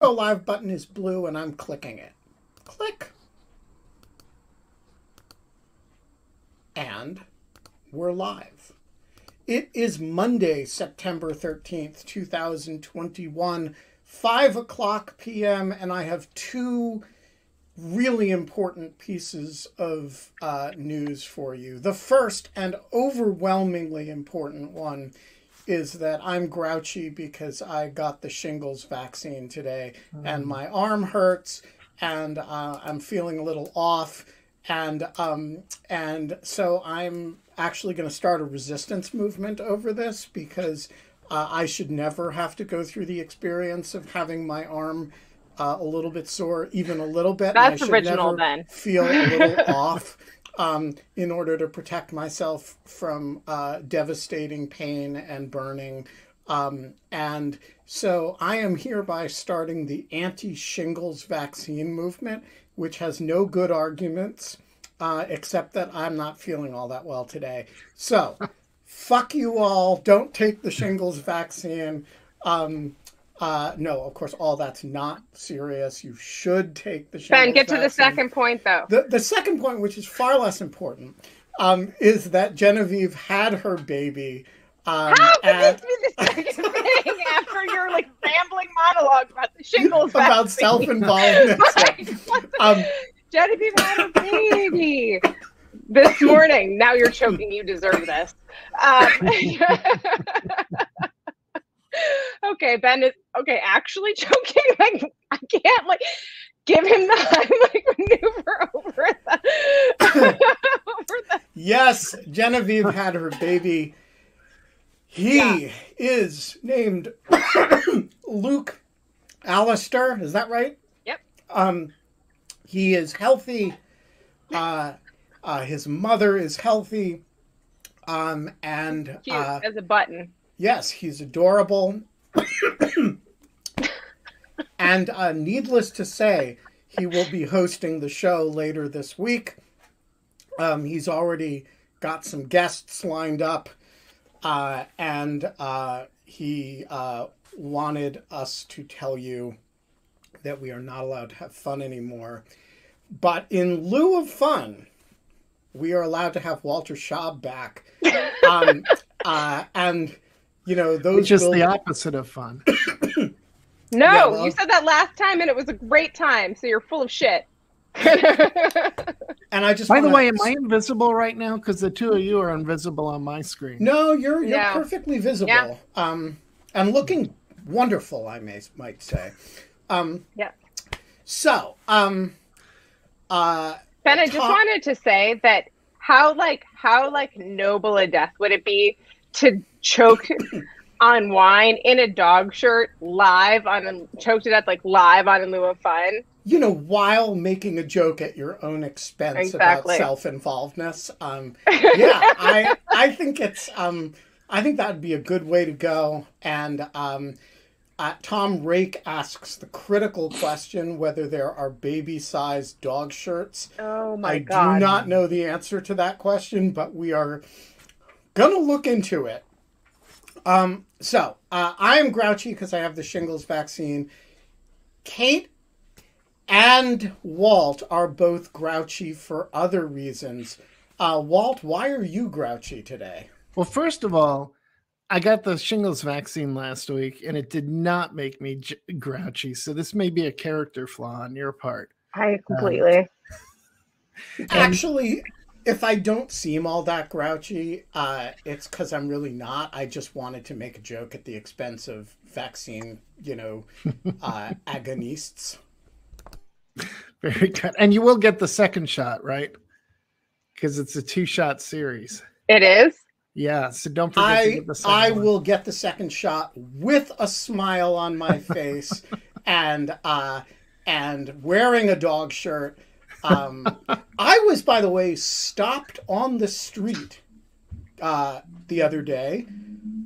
Go live button is blue and I'm clicking it. Click. And we're live. It is Monday, September 13th, 2021, 5 o'clock p.m., and I have two really important pieces of news for you. The first and overwhelmingly important one is that I'm grouchy because I got the shingles vaccine today and my arm hurts and I'm feeling a little off. And so I'm actually going to start a resistance movement over this because I should never have to go through the experience of having my arm a little bit sore, even a little bit. That's and I original, should never then. feel a little off in order to protect myself from devastating pain and burning. And so I am hereby starting the anti-shingles vaccine movement, which has no good arguments, except that I'm not feeling all that well today. So, fuck you all. Don't take the shingles vaccine. No, of course, all that's not serious. You should take the shingles Ben, get to vaccine. the second point, though. The second point, which is far less important, is that Genevieve had her baby. How can this be the second thing after your rambling monologue about the shingles about vaccine? self-involvement? Genevieve had a baby this morning. Now you're choking. You deserve this. Okay, Ben is actually choking. I can't give him the maneuver over the. Yes, Genevieve had her baby. He is named Luke Allister. Is that right? Yep. He is healthy. His mother is healthy. And cute as a button. Yes, he's adorable. And needless to say, he will be hosting the show later this week. He's already got some guests lined up. And he wanted us to tell you that we are not allowed to have fun anymore. But in lieu of fun, we are allowed to have Walter Shaub back. And, you know, those which is the opposite of fun. No, Yeah, well, you said that last time and it was a great time, so you're full of shit. And I just By the way, am I invisible right now? Because the two of you are invisible on my screen. No, you're Yeah. perfectly visible. Yeah. And looking wonderful, I might say. Yeah. So, Ben, I just wanted to say that how noble a death would it be to choke on wine in a dog shirt choked to death live on In Lieu of Fun. You know, while making a joke at your own expense about self-involvedness. Yeah, I think it's I think that would be a good way to go. And Tom Rake asks the critical question whether there are baby-sized dog shirts. Oh my God. God. I do not know the answer to that question, but we are gonna look into it. So I am grouchy because I have the shingles vaccine. Kate and Walt are both grouchy for other reasons. Walt, why are you grouchy today? Well, first of all, I got the shingles vaccine last week, and it did not make me grouchy. So this may be a character flaw on your part. I completely. Actually, if I don't seem all that grouchy, it's because I'm really not. I just wanted to make a joke at the expense of vaccine, agonists. Very good. And you will get the second shot, right? Because it's a 2-shot series. It is? Yeah, so don't forget to get the second I one. will get the second shot with a smile on my face and wearing a dog shirt. I was, by the way, stopped on the street the other day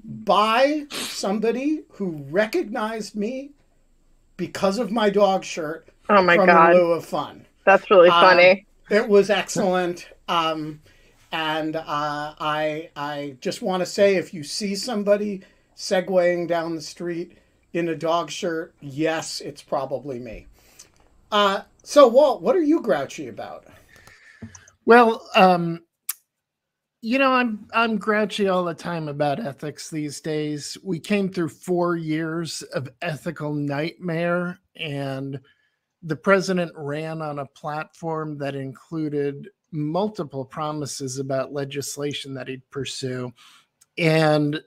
by somebody who recognized me because of my dog shirt. Oh my from God. In Lieu of Fun. That's really funny. It was excellent. And I just want to say, if you see somebody segueing down the street in a dog shirt, yes, it's probably me. So, Walt, what are you grouchy about? Well, I'm grouchy all the time about ethics these days. We came through 4 years of ethical nightmare, and the president ran on a platform that included multiple promises about legislation that he'd pursue. And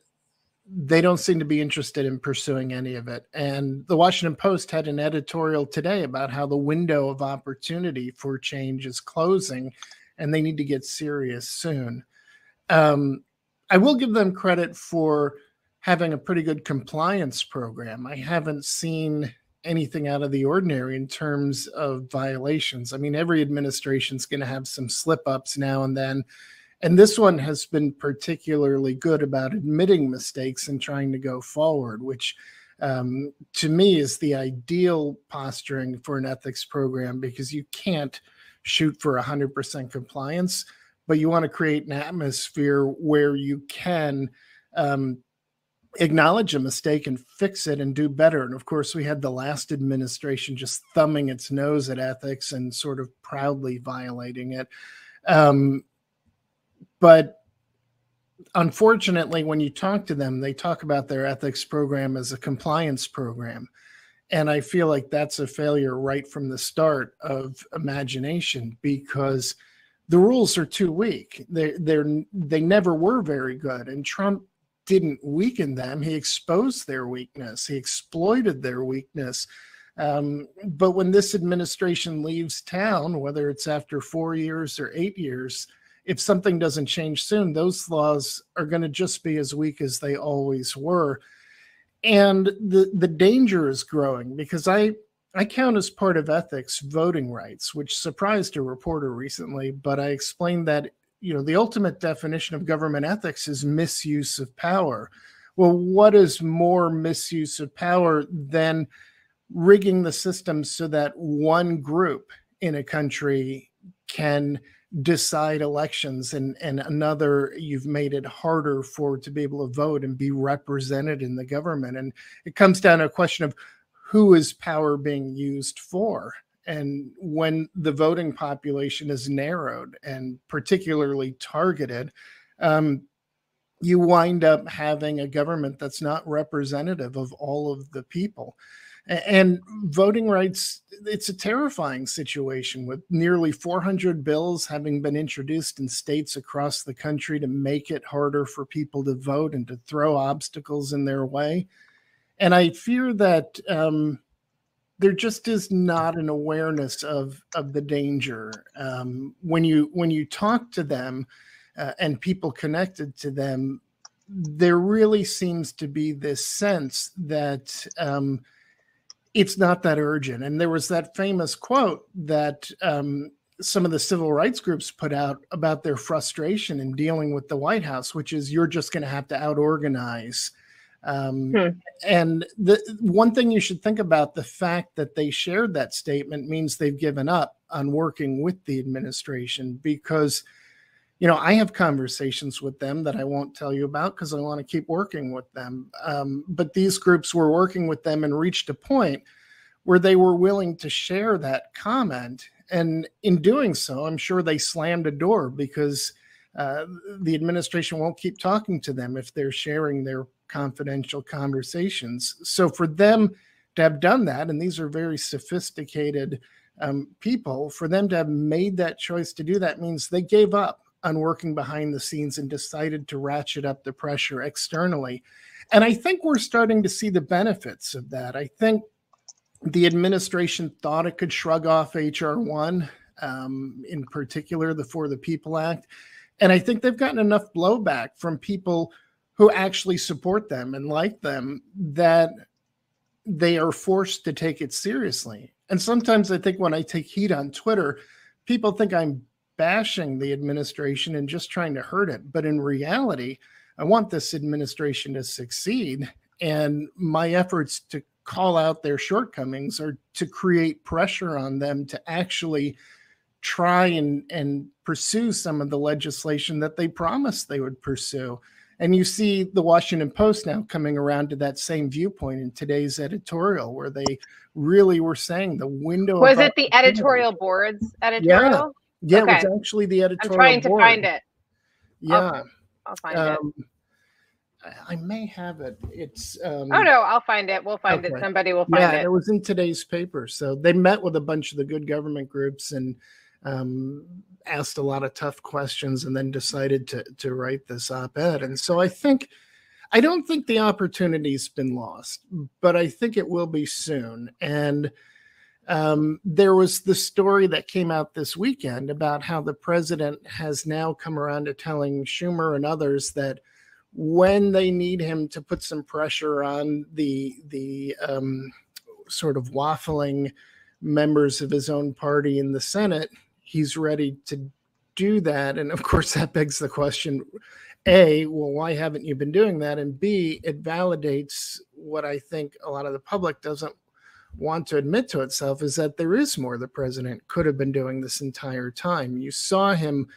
they don't seem to be interested in pursuing any of it. And the Washington Post had an editorial today about how the window of opportunity for change is closing and they need to get serious soon. I will give them credit for having a pretty good compliance program. I haven't seen anything out of the ordinary in terms of violations. I mean, every administration's going to have some slip-ups now and then. And this one has been particularly good about admitting mistakes and trying to go forward, which to me is the ideal posturing for an ethics program, because you can't shoot for 100% compliance, but you want to create an atmosphere where you can acknowledge a mistake and fix it and do better. And of course, we had the last administration just thumbing its nose at ethics and sort of proudly violating it. But unfortunately, when you talk to them, they talk about their ethics program as a compliance program. And I feel like that's a failure right from the start of imagination, because the rules are too weak. They never were very good. And Trump didn't weaken them. He exposed their weakness. He exploited their weakness. But when this administration leaves town, whether it's after 4 years or 8 years, if something doesn't change soon, those laws are going to just be as weak as they always were. And the danger is growing, because I count as part of ethics voting rights, which surprised a reporter recently, but I explained that, the ultimate definition of government ethics is misuse of power. Well, what is more misuse of power than rigging the system so that one group in a country can decide elections, and another, you've made it harder to be able to vote and be represented in the government? And it comes down to a question of who is power being used for. And when the voting population is narrowed and particularly targeted, you wind up having a government that's not representative of all of the people. And voting rights, it's a terrifying situation, with nearly 400 bills having been introduced in states across the country to make it harder for people to vote and to throw obstacles in their way. And I fear that there just is not an awareness of the danger. When you talk to them and people connected to them, there really seems to be this sense that it's not that urgent. And there was that famous quote that some of the civil rights groups put out about their frustration in dealing with the White House, which is, you're just going to have to out-organize. And the one thing you should think about, the fact that they shared that statement means they've given up on working with the administration, because I have conversations with them that I won't tell you about because I want to keep working with them. But these groups were working with them and reached a point where they were willing to share that comment. And in doing so, I'm sure they slammed a door, because the administration won't keep talking to them if they're sharing their confidential conversations. So for them to have done that, and these are very sophisticated people, for them to have made that choice to do that means they gave up on working behind the scenes and decided to ratchet up the pressure externally. And I think we're starting to see the benefits of that. I think the administration thought it could shrug off H.R. 1, in particular, the For the People Act. And I think they've gotten enough blowback from people who actually support them and like them that they are forced to take it seriously. And sometimes I think when I take heat on Twitter, people think I'm bashing the administration and just trying to hurt it. But in reality, I want this administration to succeed. And my efforts to call out their shortcomings are to create pressure on them to actually try and pursue some of the legislation that they promised they would pursue. And you see the Washington Post now coming around to that same viewpoint in today's editorial, where they really were saying the window. Was it the editorial board's editorial? Yeah, okay. It was actually the editorial board. I'm trying to find it. Yeah. I'll find it. I may have it. It's oh no, I'll find it. We'll find it. Somebody will find it. Yeah, it was in today's paper. So they met with a bunch of the good government groups and asked a lot of tough questions, and then decided to write this op-ed. And so I don't think the opportunity's been lost, but I think it will be soon. And there was the story that came out this weekend about how the president has now come around to telling Schumer and others that when they need him to put some pressure on the sort of waffling members of his own party in the Senate, he's ready to do that. And of course, that begs the question, A, well, why haven't you been doing that? And B, it validates what I think a lot of the public doesn't want to admit to itself, is that there is more the president could have been doing this entire time. You saw him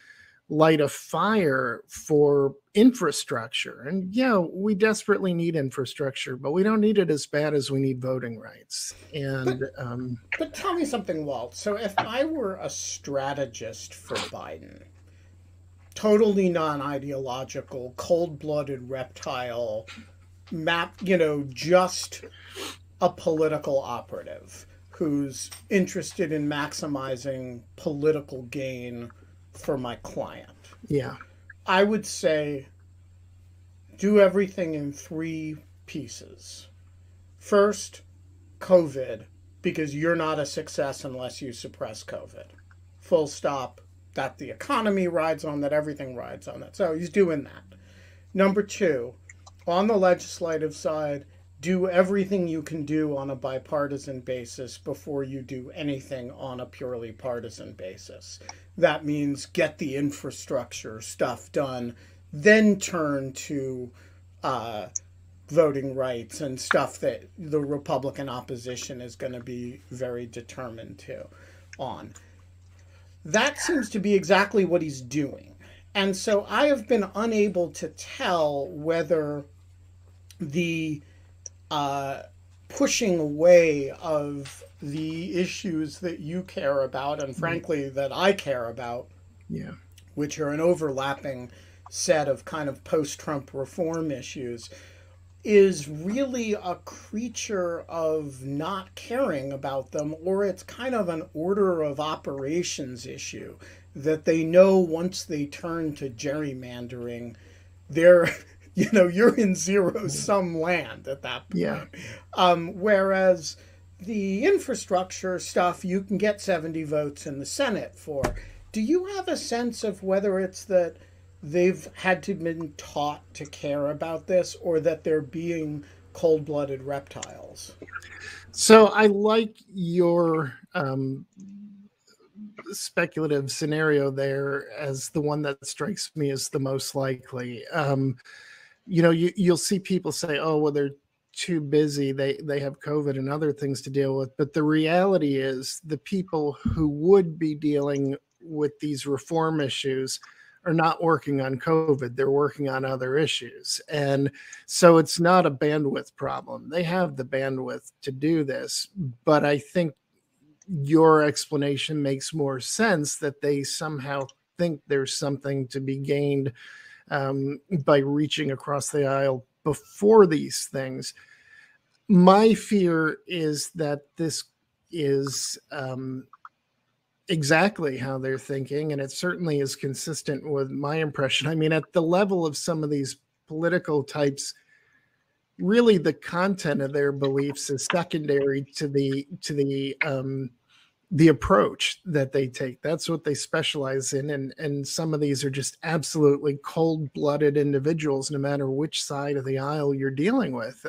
light a fire for infrastructure. And yeah, we desperately need infrastructure, but we don't need it as bad as we need voting rights. And but tell me something, Walt. So if I were a strategist for Biden, totally non-ideological, cold-blooded reptile, just a political operative who's interested in maximizing political gain for my client. Yeah. I would say do everything in 3 pieces. First, COVID, because you're not a success unless you suppress COVID. Full stop. That the economy rides on, that everything rides on that. So he's doing that. Number 2, on the legislative side, do everything you can do on a bipartisan basis before you do anything on a purely partisan basis. That means get the infrastructure stuff done, then turn to voting rights and stuff that the Republican opposition is going to be very determined on. That seems to be exactly what he's doing. And so I have been unable to tell whether the pushing away of the issues that you care about, and frankly that I care about, which are an overlapping set of kind of post-Trump reform issues, is really a creature of not caring about them, or it's kind of an order of operations issue that they know once they turn to gerrymandering, they're you're in zero-sum land at that point. Yeah. Whereas the infrastructure stuff, you can get 70 votes in the Senate for. Do you have a sense of whether it's that they've had to been taught to care about this, or that they're being cold-blooded reptiles? So I like your speculative scenario there as the one that strikes me as the most likely. You'll see people say, oh, well, they're too busy. They have COVID and other things to deal with. But the reality is the people who would be dealing with these reform issues are not working on COVID. They're working on other issues. And so it's not a bandwidth problem. They have the bandwidth to do this. But I think your explanation makes more sense, that they somehow think there's something to be gained by reaching across the aisle before these things. My fear is that this is exactly how they're thinking, and it certainly is consistent with my impression. I mean, at the level of some of these political types, really the content of their beliefs is secondary to the approach that they take. That's what they specialize in. And some of these are just absolutely cold-blooded individuals, no matter which side of the aisle you're dealing with.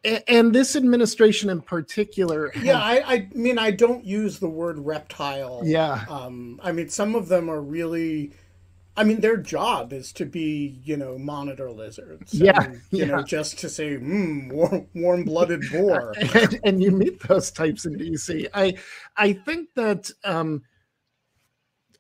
And this administration in particular. I mean, I don't use the word reptile. Yeah. I mean, some of them are really, I mean, their job is to be, monitor lizards. And, just to say, warm-blooded boar. and you meet those types in DC. I think that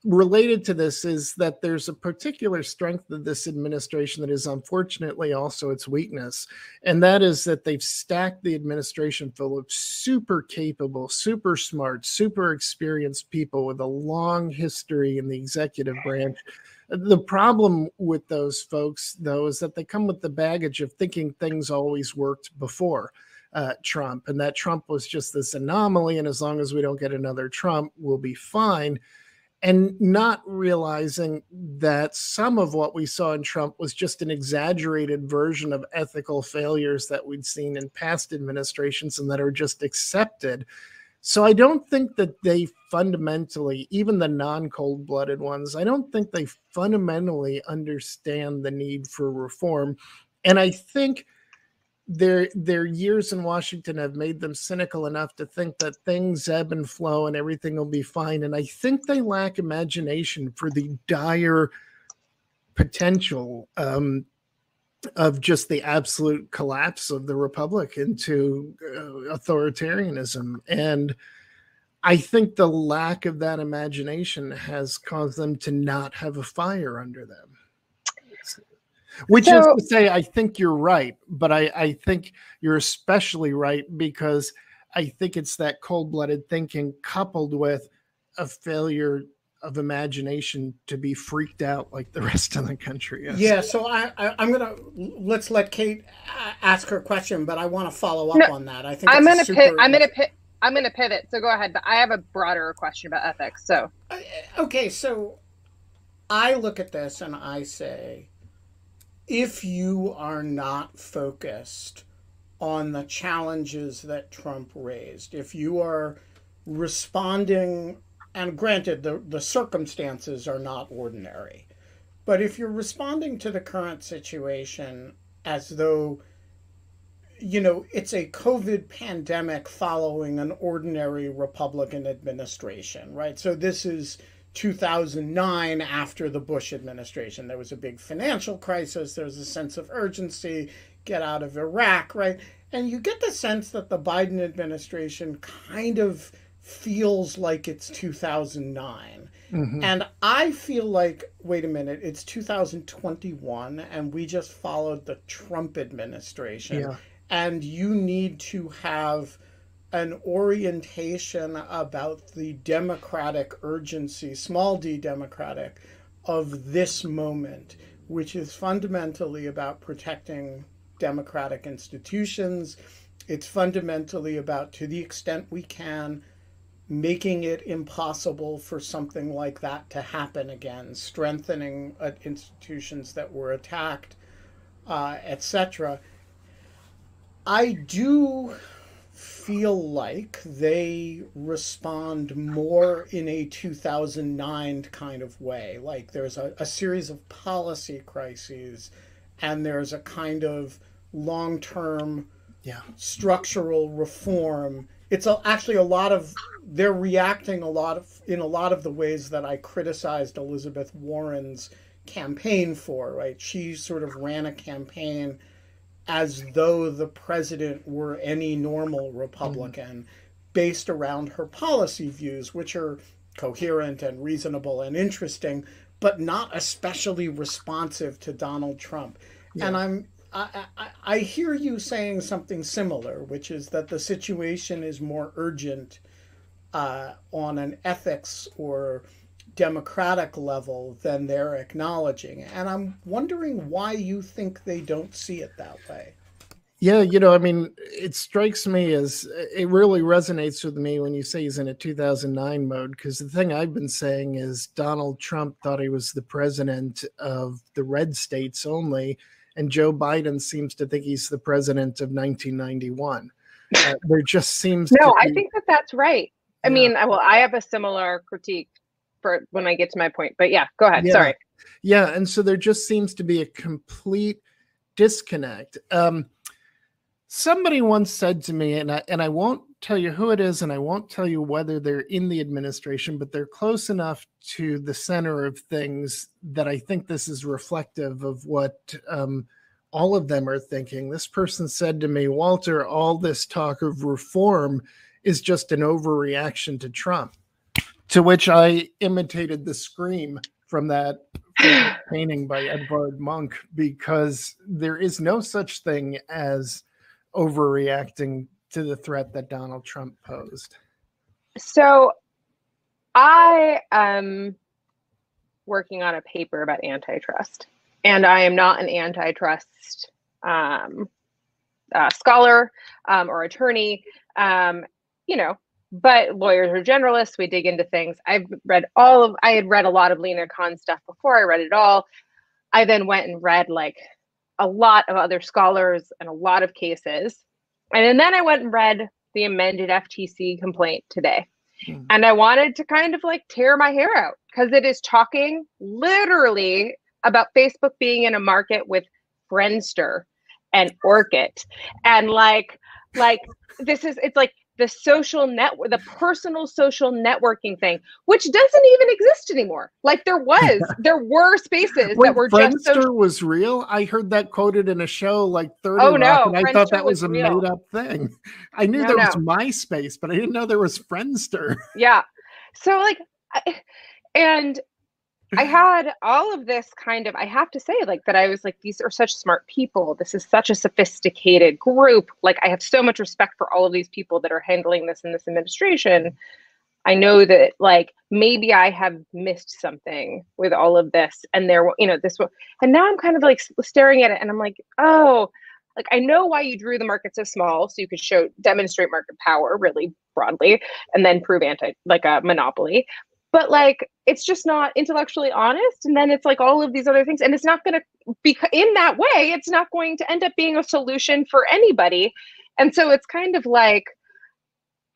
related to this is that there's a particular strength of this administration that is unfortunately also its weakness. And that is that they've stacked the administration full of super capable, super smart, super experienced people with a long history in the executive branch. The problem with those folks, though, is that they come with the baggage of thinking things always worked before Trump, and that Trump was just this anomaly, and as long as we don't get another Trump, we'll be fine. And not realizing that some of what we saw in Trump was just an exaggerated version of ethical failures that we'd seen in past administrations and that are just accepted. So I don't think that they fundamentally, even the non-cold-blooded ones, I don't think they fundamentally understand the need for reform. And I think their years in Washington have made them cynical enough to think that things ebb and flow and everything will be fine. And I think they lack imagination for the dire potential of just the absolute collapse of the republic into authoritarianism. And I think the lack of that imagination has caused them to not have a fire under them. Which is to say, I think you're right, but I think you're especially right because I think it's that cold-blooded thinking coupled with a failure of imagination to be freaked out like the rest of the country is. Yeah, so I'm gonna let's let Kate ask her question, but I want to follow up on that. I think I'm gonna pivot. So go ahead, but I have a broader question about ethics. So okay, so I look at this and I say, if you are not focused on the challenges that Trump raised, if you are responding, and granted, the circumstances are not ordinary, but if you're responding to the current situation as though, you know, it's a COVID pandemic following an ordinary Republican administration, right? So this is 2009 after the Bush administration. There was a big financial crisis. There was a sense of urgency, get out of Iraq, right? And you get the sense that the Biden administration kind of feels like it's 2009. Mm-hmm. And I feel like, wait a minute, it's 2021 and we just followed the Trump administration. Yeah. And you need to have an orientation about the democratic urgency, small d democratic, of this moment, which is fundamentally about protecting democratic institutions. It's fundamentally about, to the extent we can, making it impossible for something like that to happen again, strengthening institutions that were attacked, etc. I do feel like they respond more in a 2009 kind of way. Like there's a series of policy crises and there's a kind of long-term structural reform. It's actually a lot of, they're reacting in a lot of the ways that I criticized Elizabeth Warren's campaign for, right? She sort of ran a campaign as though the president were any normal Republican, based around her policy views, which are coherent and reasonable and interesting, but not especially responsive to Donald Trump. Yeah. And I hear you saying something similar, which is that the situation is more urgent on an ethics or democratic level than they're acknowledging. And I'm wondering why you think they don't see it that way. Yeah, you know, I mean, it strikes me as, it really resonates with me when you say he's in a 2009 mode, because the thing I've been saying is Donald Trump thought he was the president of the red states only, and Joe Biden seems to think he's the president of 1991. There just seems No, I think that's right. I mean, well, I have a similar critique for when I get to my point, but yeah, go ahead. Sorry. Yeah. And so there just seems to be a complete disconnect. Somebody once said to me, and I won't tell you who it is, and I won't tell you whether they're in the administration, but they're close enough to the center of things that I think this is reflective of what all of them are thinking. This person said to me, Walter, all this talk of reform is just an overreaction to Trump. To which I imitated the scream from that painting by Edvard Munch, because there is no such thing as overreacting to the threat that Donald Trump posed. So I am working on a paper about antitrust, and I am not an antitrust scholar or attorney, but lawyers are generalists. We dig into things. I had read a lot of Lena Khan stuff before I read it all. I then went and read like a lot of other scholars and a lot of cases. And then I went and read the amended FTC complaint today. And I wanted to kind of like tear my hair out, because it is talking literally about Facebook being in a market with Friendster and Orkut. And it's like the social network, the personal social networking thing, which doesn't even exist anymore. Like there were spaces that were Friendster just social. Was real. I heard that quoted in a show like 30 Rock, and I thought that was a made up thing. I knew there was MySpace, but I didn't know there was Friendster. Yeah. So and I had all of this kind of, I have to say, like, that I was like, these are such smart people. This is such a sophisticated group. Like, I have so much respect for all of these people that are handling this in this administration. I know that, like, maybe I have missed something with all of this. And and now I'm kind of like staring at it and I'm like, oh, like, I know why you drew the market so small, so you could demonstrate market power really broadly and then prove a monopoly. But like, it's just not intellectually honest. And then it's like all of these other things. And it's not going to be in that way. It's not going to end up being a solution for anybody. And so it's kind of like,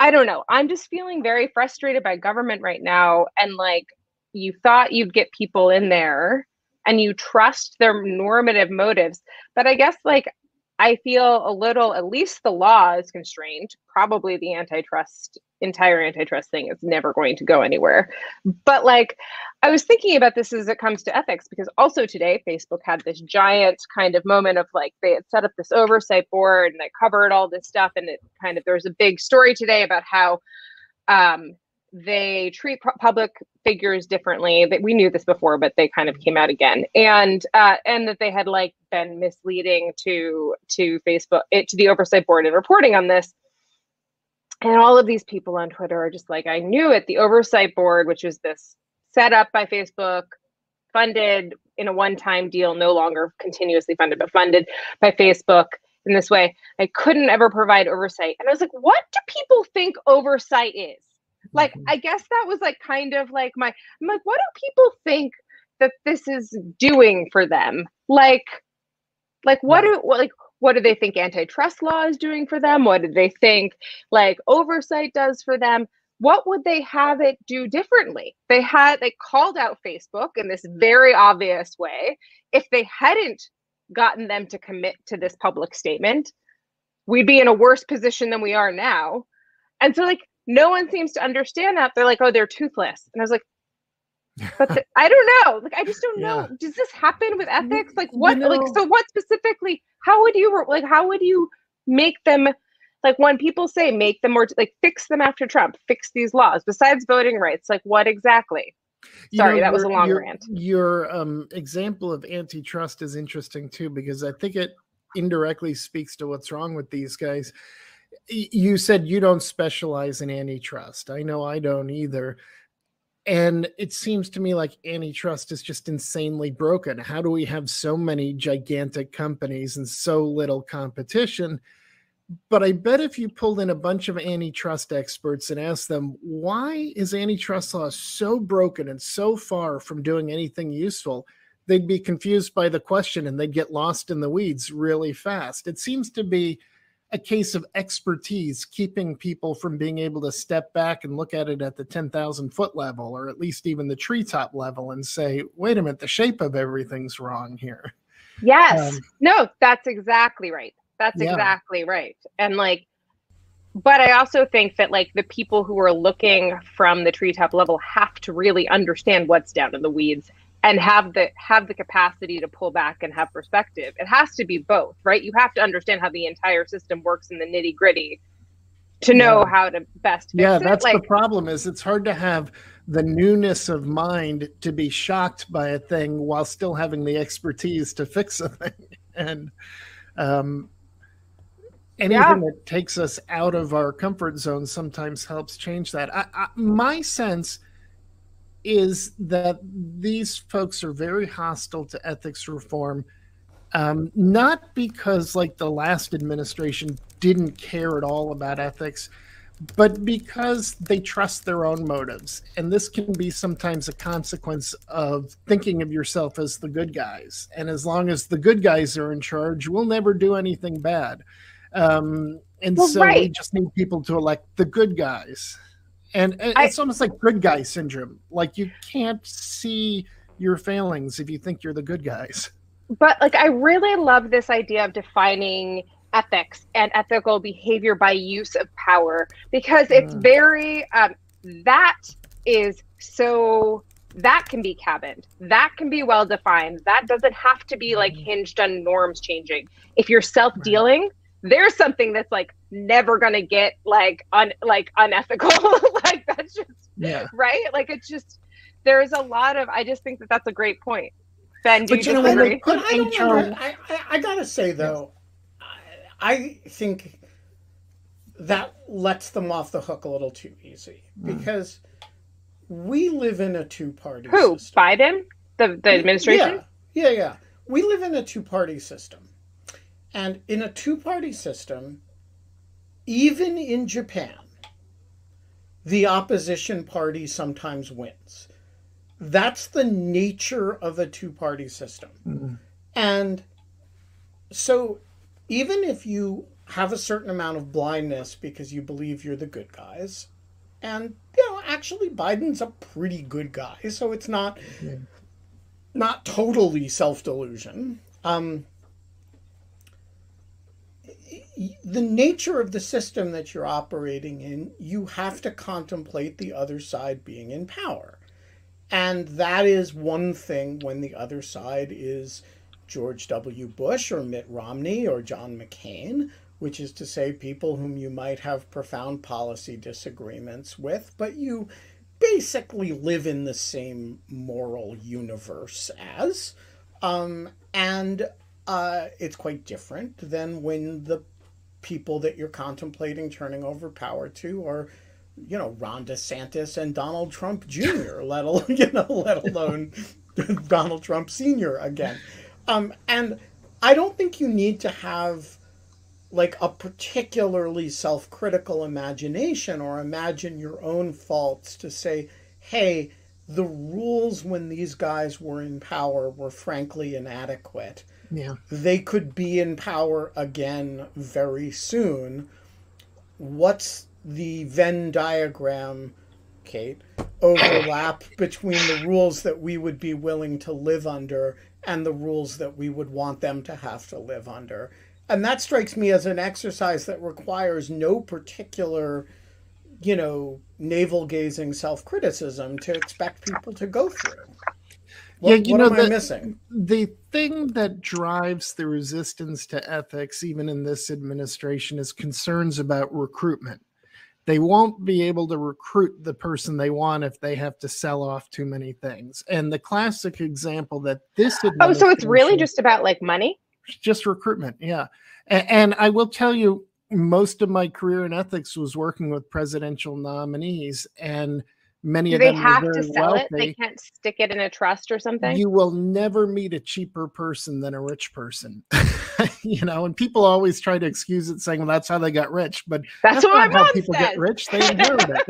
I don't know. I'm just feeling very frustrated by government right now. And like, you thought you'd get people in there and you trust their normative motives. But I guess like, I feel a little, at least the law is constrained. Probably the entire antitrust thing is never going to go anywhere. But like, I was thinking about this as it comes to ethics, because also today, Facebook had this giant kind of moment of like, they had set up this oversight board and they covered all this stuff. And there was a big story today about how they treat public figures differently. That we knew this before, but they kind of came out again, and that they had like been misleading to Facebook, to the oversight board in reporting on this. And all of these people on Twitter are just like, I knew it. The oversight board, which was this set up by Facebook, funded in a one-time deal, no longer continuously funded, but funded by Facebook in this way, I couldn't ever provide oversight. And I was like, what do people think oversight is? Like, I guess that was like kind of like I'm like, what do people think that this is doing for them? Like what do they think antitrust law is doing for them? What do they think like oversight does for them? What would they have it do differently? They called out Facebook in this very obvious way. If they hadn't gotten them to commit to this public statement, we'd be in a worse position than we are now. And so like, no one seems to understand that. They're like, oh, they're toothless. And I was like, but I don't know. Like, I just don't know. Does this happen with ethics? Like what, so what specifically, how would you make them, like when people say make them more, like fix them after Trump, fix these laws besides voting rights, like what exactly? Sorry, that was a long rant. Your example of antitrust is interesting too, because I think it indirectly speaks to what's wrong with these guys. You said you don't specialize in antitrust. I know I don't either. And it seems to me like antitrust is just insanely broken. How do we have so many gigantic companies and so little competition? But I bet if you pulled in a bunch of antitrust experts and asked them, why is antitrust law so broken and so far from doing anything useful, they'd be confused by the question and they'd get lost in the weeds really fast. It seems to be a case of expertise keeping people from being able to step back and look at it at the 10,000 foot level, or at least even the treetop level, and say, wait a minute, the shape of everything's wrong here. Yes. No, that's exactly right. That's exactly right. And like, but I also think that like the people who are looking from the treetop level have to really understand what's down in the weeds and have the capacity to pull back and have perspective. It has to be both, right? You have to understand how the entire system works in the nitty gritty to know how to best fix it. That's like, the problem is it's hard to have the newness of mind to be shocked by a thing while still having the expertise to fix a thing. And anything that takes us out of our comfort zone sometimes helps change that. My sense is that these folks are very hostile to ethics reform, not because like the last administration didn't care at all about ethics, but because they trust their own motives. And this can be sometimes a consequence of thinking of yourself as the good guys. And as long as the good guys are in charge, we'll never do anything bad. We just need people to elect the good guys. And it's almost like good guy syndrome. Like you can't see your failings if you think you're the good guys. But like, I really love this idea of defining ethics and ethical behavior by use of power, because it's very, that can be cabined, that can be well defined, that doesn't have to be like hinged on norms changing. If you're self-dealing, there's something that's like never gonna get unethical. Like that's just right. Like it's just, there's a lot of, I just think that that's a great point. Ben, do you agree? I gotta say though, I think that lets them off the hook a little too easy, because we live in a two-party system. Biden? The administration? Yeah. We live in a two-party system. And in a two-party system, even in Japan, the opposition party sometimes wins. That's the nature of a two-party system. And so even if you have a certain amount of blindness because you believe you're the good guys, and actually Biden's a pretty good guy, so it's not totally self-delusion. The nature of the system that you're operating in, you have to contemplate the other side being in power. And that is one thing when the other side is George W. Bush or Mitt Romney or John McCain, which is to say people whom you might have profound policy disagreements with, but you basically live in the same moral universe as. It's quite different than when the people that you're contemplating turning over power to are, Ron DeSantis and Donald Trump Jr., let alone Donald Trump Sr. again. And I don't think you need to have like a particularly self-critical imagination or imagine your own faults to say, hey, the rules when these guys were in power were frankly inadequate. Yeah. They could be in power again very soon. What's the Venn diagram, Kate, overlap between the rules that we would be willing to live under and the rules that we would want them to have to live under? And that strikes me as an exercise that requires no particular, navel-gazing self-criticism to expect people to go through. What am I missing? The thing that drives the resistance to ethics, even in this administration, is concerns about recruitment. They won't be able to recruit the person they want if they have to sell off too many things. And the classic example that this administration... so it's really just about like money? Just recruitment, yeah. And I will tell you, most of my career in ethics was working with presidential nominees, and many of them have were very to sell wealthy. it? They can't stick it in a trust or something? You will never meet a cheaper person than a rich person. And people always try to excuse it saying, well, that's how they got rich. But that's what not my how mom people says. Get rich. They inherit it.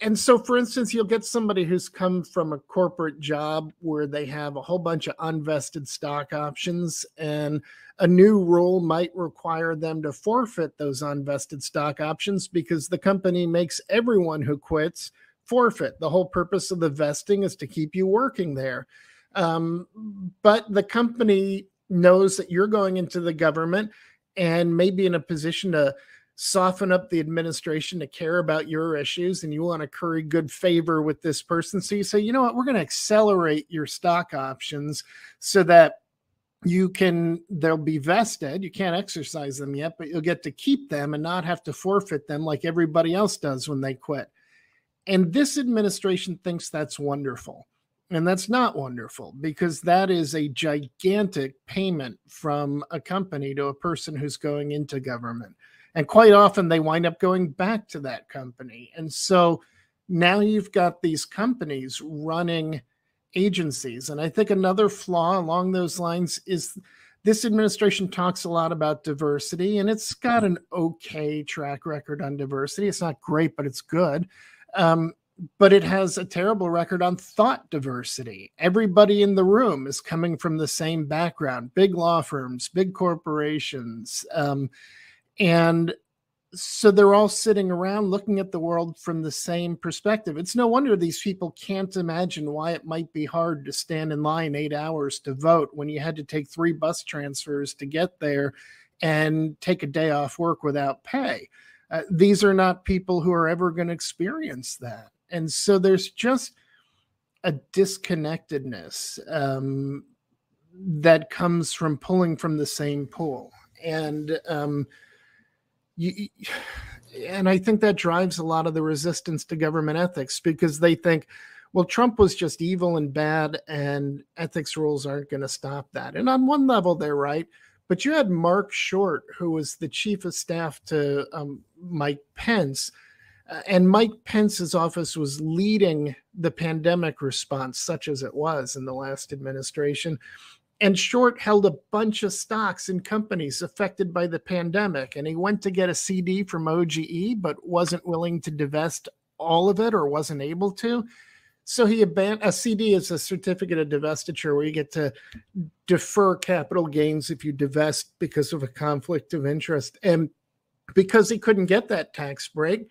And so, for instance, you'll get somebody who's come from a corporate job where they have a whole bunch of unvested stock options, and a new rule might require them to forfeit those unvested stock options because the company makes everyone who quits forfeit. The whole purpose of the vesting is to keep you working there. But the company knows that you're going into the government and may be in a position to soften up the administration to care about your issues, and you want to curry good favor with this person. So you say, you know what, we're going to accelerate your stock options so that they'll be vested. You can't exercise them yet, but you'll get to keep them and not have to forfeit them like everybody else does when they quit. And this administration thinks that's wonderful. And that's not wonderful, because that is a gigantic payment from a company to a person who's going into government. And quite often they wind up going back to that company. And so now you've got these companies running agencies. And I think another flaw along those lines is this administration talks a lot about diversity, and it's got an okay track record on diversity. It's not great, but it's good. But it has a terrible record on thought diversity. Everybody in the room is coming from the same background, big law firms, big corporations. And so they're all sitting around looking at the world from the same perspective. It's no wonder these people can't imagine why it might be hard to stand in line 8 hours to vote when you had to take 3 bus transfers to get there and take a day off work without pay. These are not people who are ever going to experience that. And so there's just a disconnectedness that comes from pulling from the same pool. And I think that drives a lot of the resistance to government ethics, because they think, well, Trump was just evil and bad, and ethics rules aren't going to stop that. And on one level, they're right. But you had Mark Short, who was the chief of staff to Mike Pence, and Mike Pence's office was leading the pandemic response, such as it was in the last administration. And Short held a bunch of stocks in companies affected by the pandemic. And he went to get a CD from OGE, but wasn't willing to divest all of it, or wasn't able to. So he abandoned. A CD is a certificate of divestiture where you get to defer capital gains if you divest because of a conflict of interest. And because he couldn't get that tax break,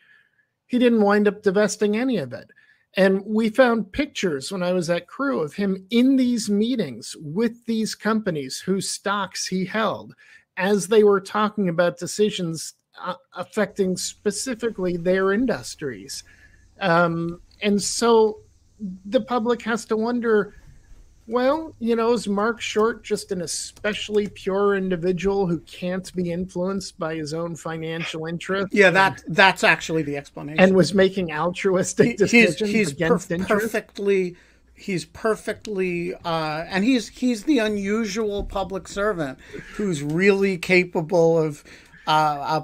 he didn't wind up divesting any of it. And we found pictures when I was at Crew of him in these meetings with these companies whose stocks he held as they were talking about decisions affecting specifically their industries. And so the public has to wonder, well, is Mark Short just an especially pure individual who can't be influenced by his own financial interests? Yeah, that's actually the explanation. And was making altruistic decisions against interest? He's perfectly, and he's the unusual public servant who's really capable of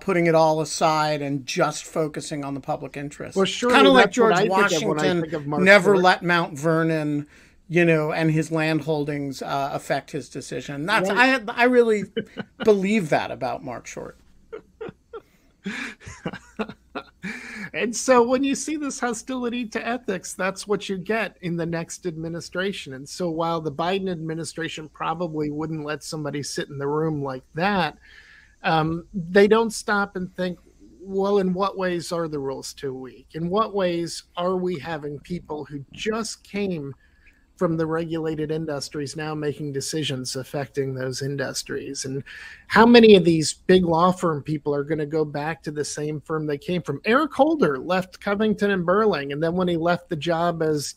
putting it all aside and just focusing on the public interest. Well, sure, kind of like George Washington never let Mount Vernon, and his land holdings affect his decision. I really believe that about Mark Short. And so when you see this hostility to ethics, that's what you get in the next administration. And so while the Biden administration probably wouldn't let somebody sit in the room like that, they don't stop and think, well, in what ways are the rules too weak? In what ways are we having people who just came from the regulated industries now making decisions affecting those industries? And how many of these big law firm people are going to go back to the same firm they came from? Eric Holder left Covington and Burling, and then when he left the job as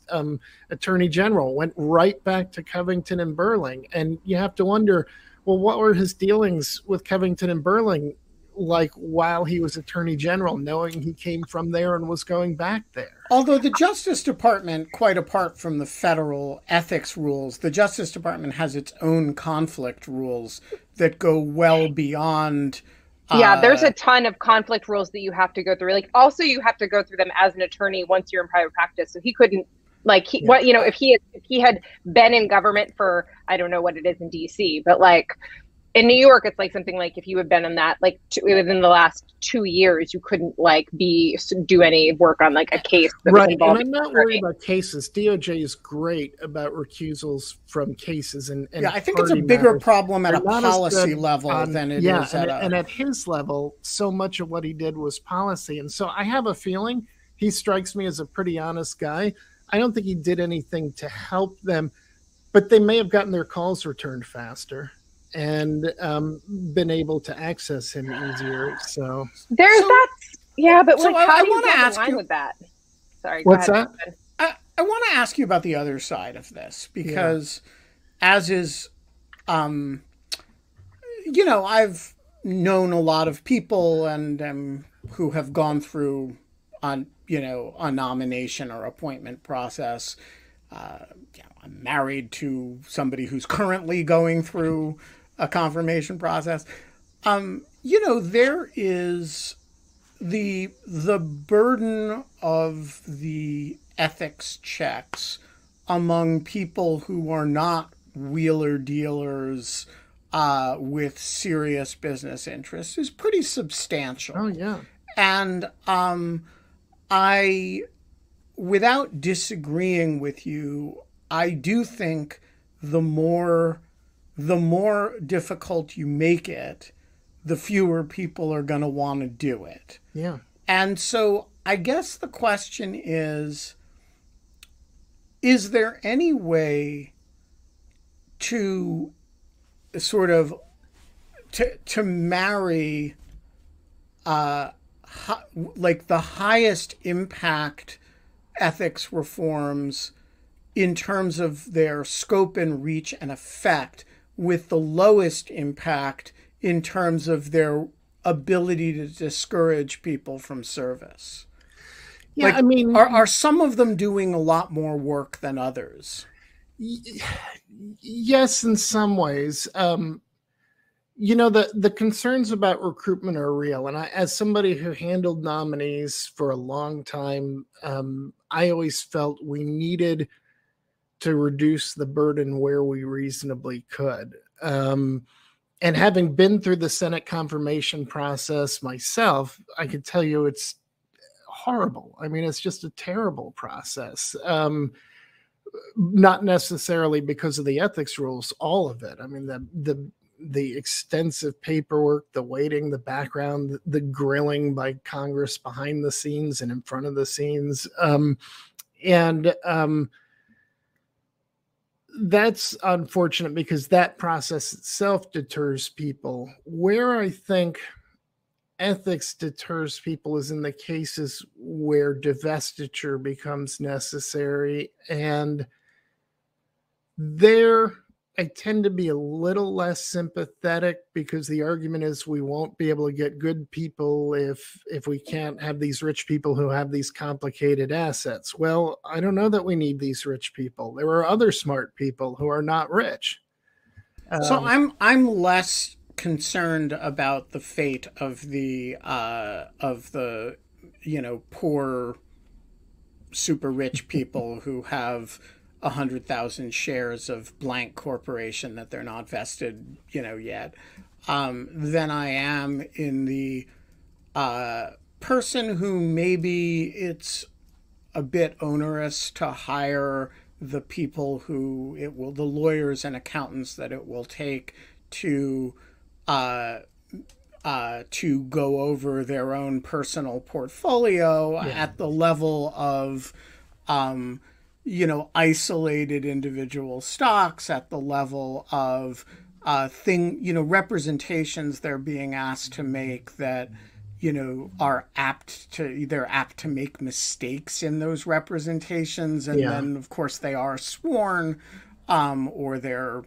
Attorney General, went right back to Covington and Burling. And you have to wonder, well, what were his dealings with Covington and Burling like while he was Attorney General, knowing he came from there and was going back there? Although the Justice Department, quite apart from the federal ethics rules, the Justice Department has its own conflict rules that go well beyond. Yeah, there's a ton of conflict rules that you have to go through. Like, also, you have to go through them as an attorney once you're in private practice. So he couldn't. If he had been in government for, I don't know what it is in DC, but like in New York, it's like something like if you had been in that within the last 2 years, you couldn't do any work on like a case. That right. And I'm not worried about cases. DOJ is great about recusals from cases. And I think it's a bigger problem at a policy level than it is and at his level, so much of what he did was policy. And so I have a feeling he strikes me as a pretty honest guy. I don't think he did anything to help them, but they may have gotten their calls returned faster and been able to access him easier. So there's that. Yeah, but how do you get in line with that? Sorry, what's that? I want to ask you about the other side of this, because as is I've known a lot of people and who have gone through on a nomination or appointment process. I'm married to somebody who's currently going through a confirmation process. There is the burden of the ethics checks among people who are not wheeler dealers with serious business interests is pretty substantial. Oh, yeah. And without disagreeing with you, I do think the more difficult you make it, the fewer people are going to want to do it. Yeah. And so I guess the question is there any way to sort of to marry like the highest impact ethics reforms in terms of their scope and reach and effect with the lowest impact in terms of their ability to discourage people from service? Yeah, I mean, are some of them doing a lot more work than others? Yes, in some ways. The concerns about recruitment are real. And as somebody who handled nominees for a long time, I always felt we needed to reduce the burden where we reasonably could. And having been through the Senate confirmation process myself, I could tell you it's horrible. I mean, it's just a terrible process. Not necessarily because of the ethics rules, all of it. I mean, the extensive paperwork, the waiting, the background, the grilling by Congress behind the scenes and in front of the scenes. That's unfortunate because that process itself deters people. Where I think ethics deters people is in the cases where divestiture becomes necessary. And there, I tend to be a little less sympathetic because the argument is we won't be able to get good people if we can't have these rich people who have these complicated assets. Well, I don't know that we need these rich people. There are other smart people who are not rich. So I'm less concerned about the fate of the poor super rich people who have 100,000 shares of blank corporation that they're not vested yet, than I am in the person who maybe it's a bit onerous to hire the people who the lawyers and accountants that it will take to go over their own personal portfolio at the level of, isolated individual stocks, at the level of representations they're being asked to make that, they're apt to make mistakes in those representations. And then, of course, they are sworn, or they're,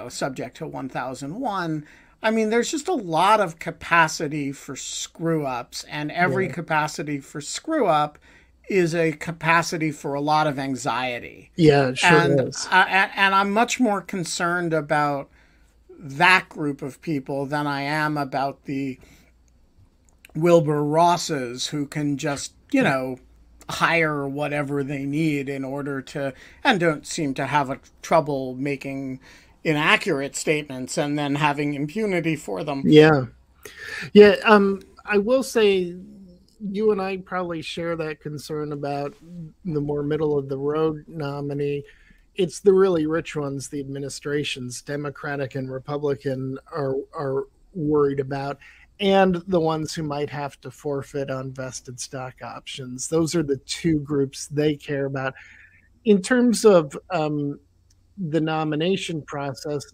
subject to 1001. I mean, there's just a lot of capacity for screw-ups, and every capacity for screw-up is a capacity for a lot of anxiety. Yeah, it sure is. And I'm much more concerned about that group of people than I am about the Wilbur Rosses who can just, hire whatever they need in order to, and don't seem to have trouble making inaccurate statements and then having impunity for them. Yeah. I will say you and I probably share that concern about the more middle of the road nominee. It's the really rich ones, the administrations, Democratic and Republican, are worried about, and the ones who might have to forfeit on vested stock options. Those are the two groups they care about. In terms of the nomination process,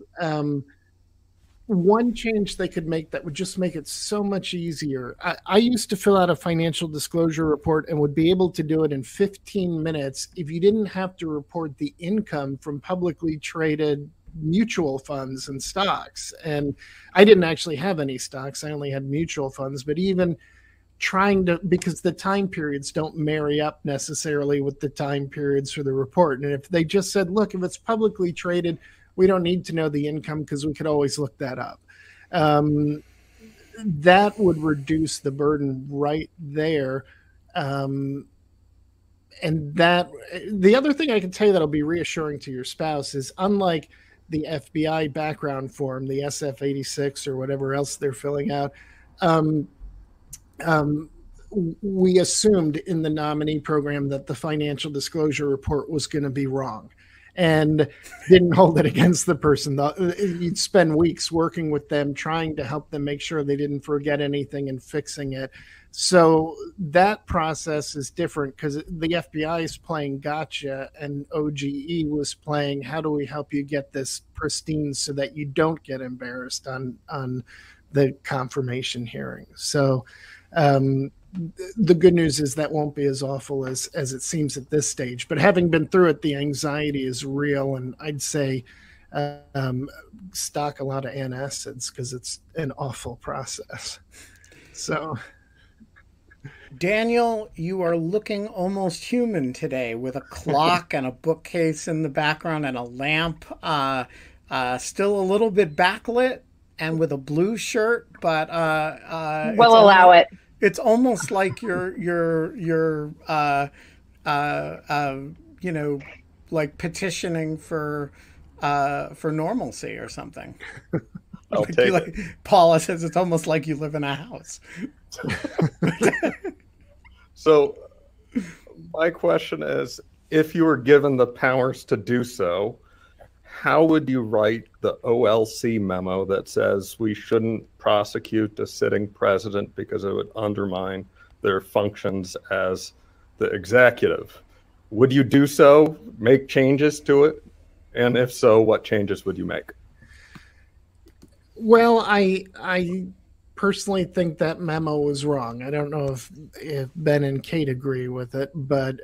one change they could make that would just make it so much easier. I used to fill out a financial disclosure report and would be able to do it in 15 minutes if you didn't have to report the income from publicly traded mutual funds and stocks. And I didn't actually have any stocks. I only had mutual funds, but even trying to, because the time periods don't marry up necessarily with the time periods for the report. And if they just said, look, if it's publicly traded, we don't need to know the income because we could always look that up. That would reduce the burden right there. And that the other thing I can tell you that'll be reassuring to your spouse is, unlike the FBI background form, the SF-86 or whatever else they're filling out, we assumed in the nominee program that the financial disclosure report was going to be wrong, and didn't hold it against the person. You'd spend weeks working with them, trying to help them make sure they didn't forget anything and fixing it. So that process is different because the FBI is playing gotcha, and OGE was playing, how do we help you get this pristine so that you don't get embarrassed on the confirmation hearing. So the good news is that won't be as awful as it seems at this stage. But having been through it, the anxiety is real, and I'd say stock a lot of antacids because it's an awful process. So, Daniel, you are looking almost human today, with a clock and a bookcase in the background and a lamp. Still a little bit backlit and with a blue shirt, but we'll allow it. It's almost like you're like petitioning for normalcy or something. I'll take it. Paula says it's almost like you live in a house. So my question is, if you were given the powers to do so, how would you write the OLC memo that says we shouldn't prosecute the sitting president because it would undermine their functions as the executive? Would you do so, make changes to it? And if so, what changes would you make? Well, I personally think that memo was wrong. I don't know if Ben and Kate agree with it, but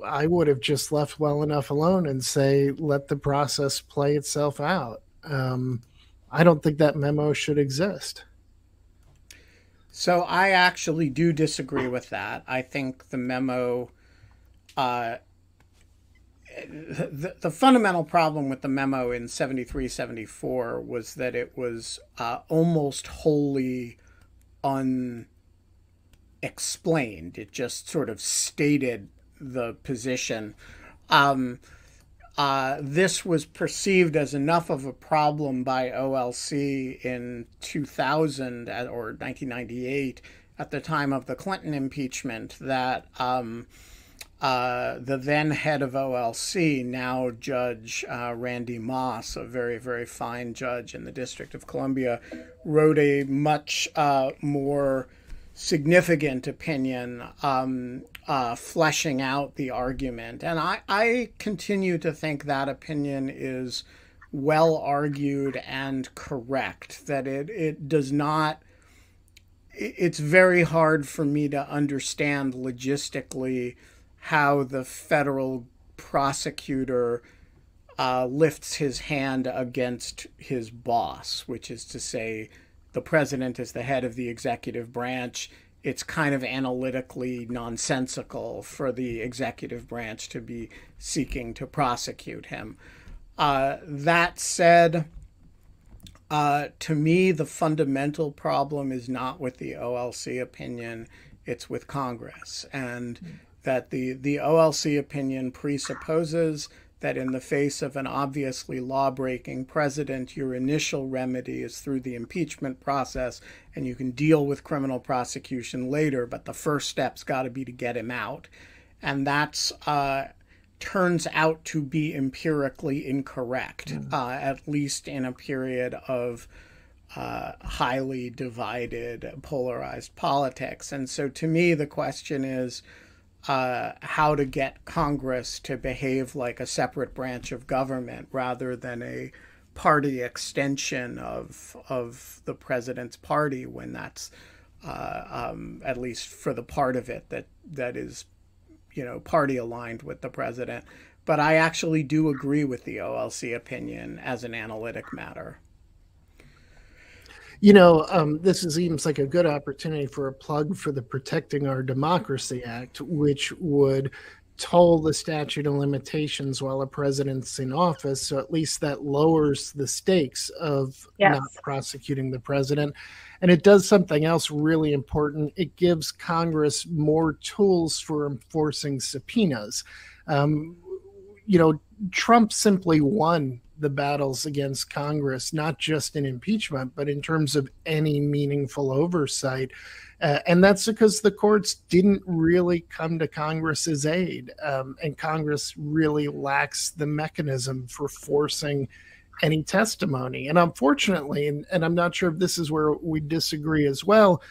I would have just left well enough alone and say, let the process play itself out. I don't think that memo should exist. So I actually do disagree with that. I think the memo, the fundamental problem with the memo in 73-74 was that it was almost wholly unexplained. It just sort of stated the position. This was perceived as enough of a problem by OLC in 2000 or 1998 at the time of the Clinton impeachment that the then head of OLC, now Judge Randy Moss, a very, very fine judge in the District of Columbia, wrote a much more significant opinion fleshing out the argument. And I continue to think that opinion is well argued and correct, that it does not, it's very hard for me to understand logistically how the federal prosecutor lifts his hand against his boss, which is to say the president is the head of the executive branch. It's kind of analytically nonsensical for the executive branch to be seeking to prosecute him. That said, to me, the fundamental problem is not with the OLC opinion, it's with Congress. And that the OLC opinion presupposes that in the face of an obviously law-breaking president, your initial remedy is through the impeachment process, and you can deal with criminal prosecution later, but the first step's got to be to get him out. And that's turns out to be empirically incorrect, at least in a period of highly divided, polarized politics. And so to me, the question is, how to get Congress to behave like a separate branch of government rather than a party extension of the president's party, when that's at least for the part of it that is party aligned with the president. but I actually do agree with the OLC opinion as an analytic matter. You know, this seems like a good opportunity for a plug for the Protecting Our Democracy Act, which would toll the statute of limitations while a president's in office. So at least that lowers the stakes of not prosecuting the president. And it does something else really important. It gives Congress more tools for enforcing subpoenas. You know, Trump simply won the battles against Congress, not just in impeachment, but in terms of any meaningful oversight. And that's because the courts didn't really come to Congress's aid. And Congress really lacks the mechanism for forcing any testimony. And unfortunately, and I'm not sure if this is where we disagree as well,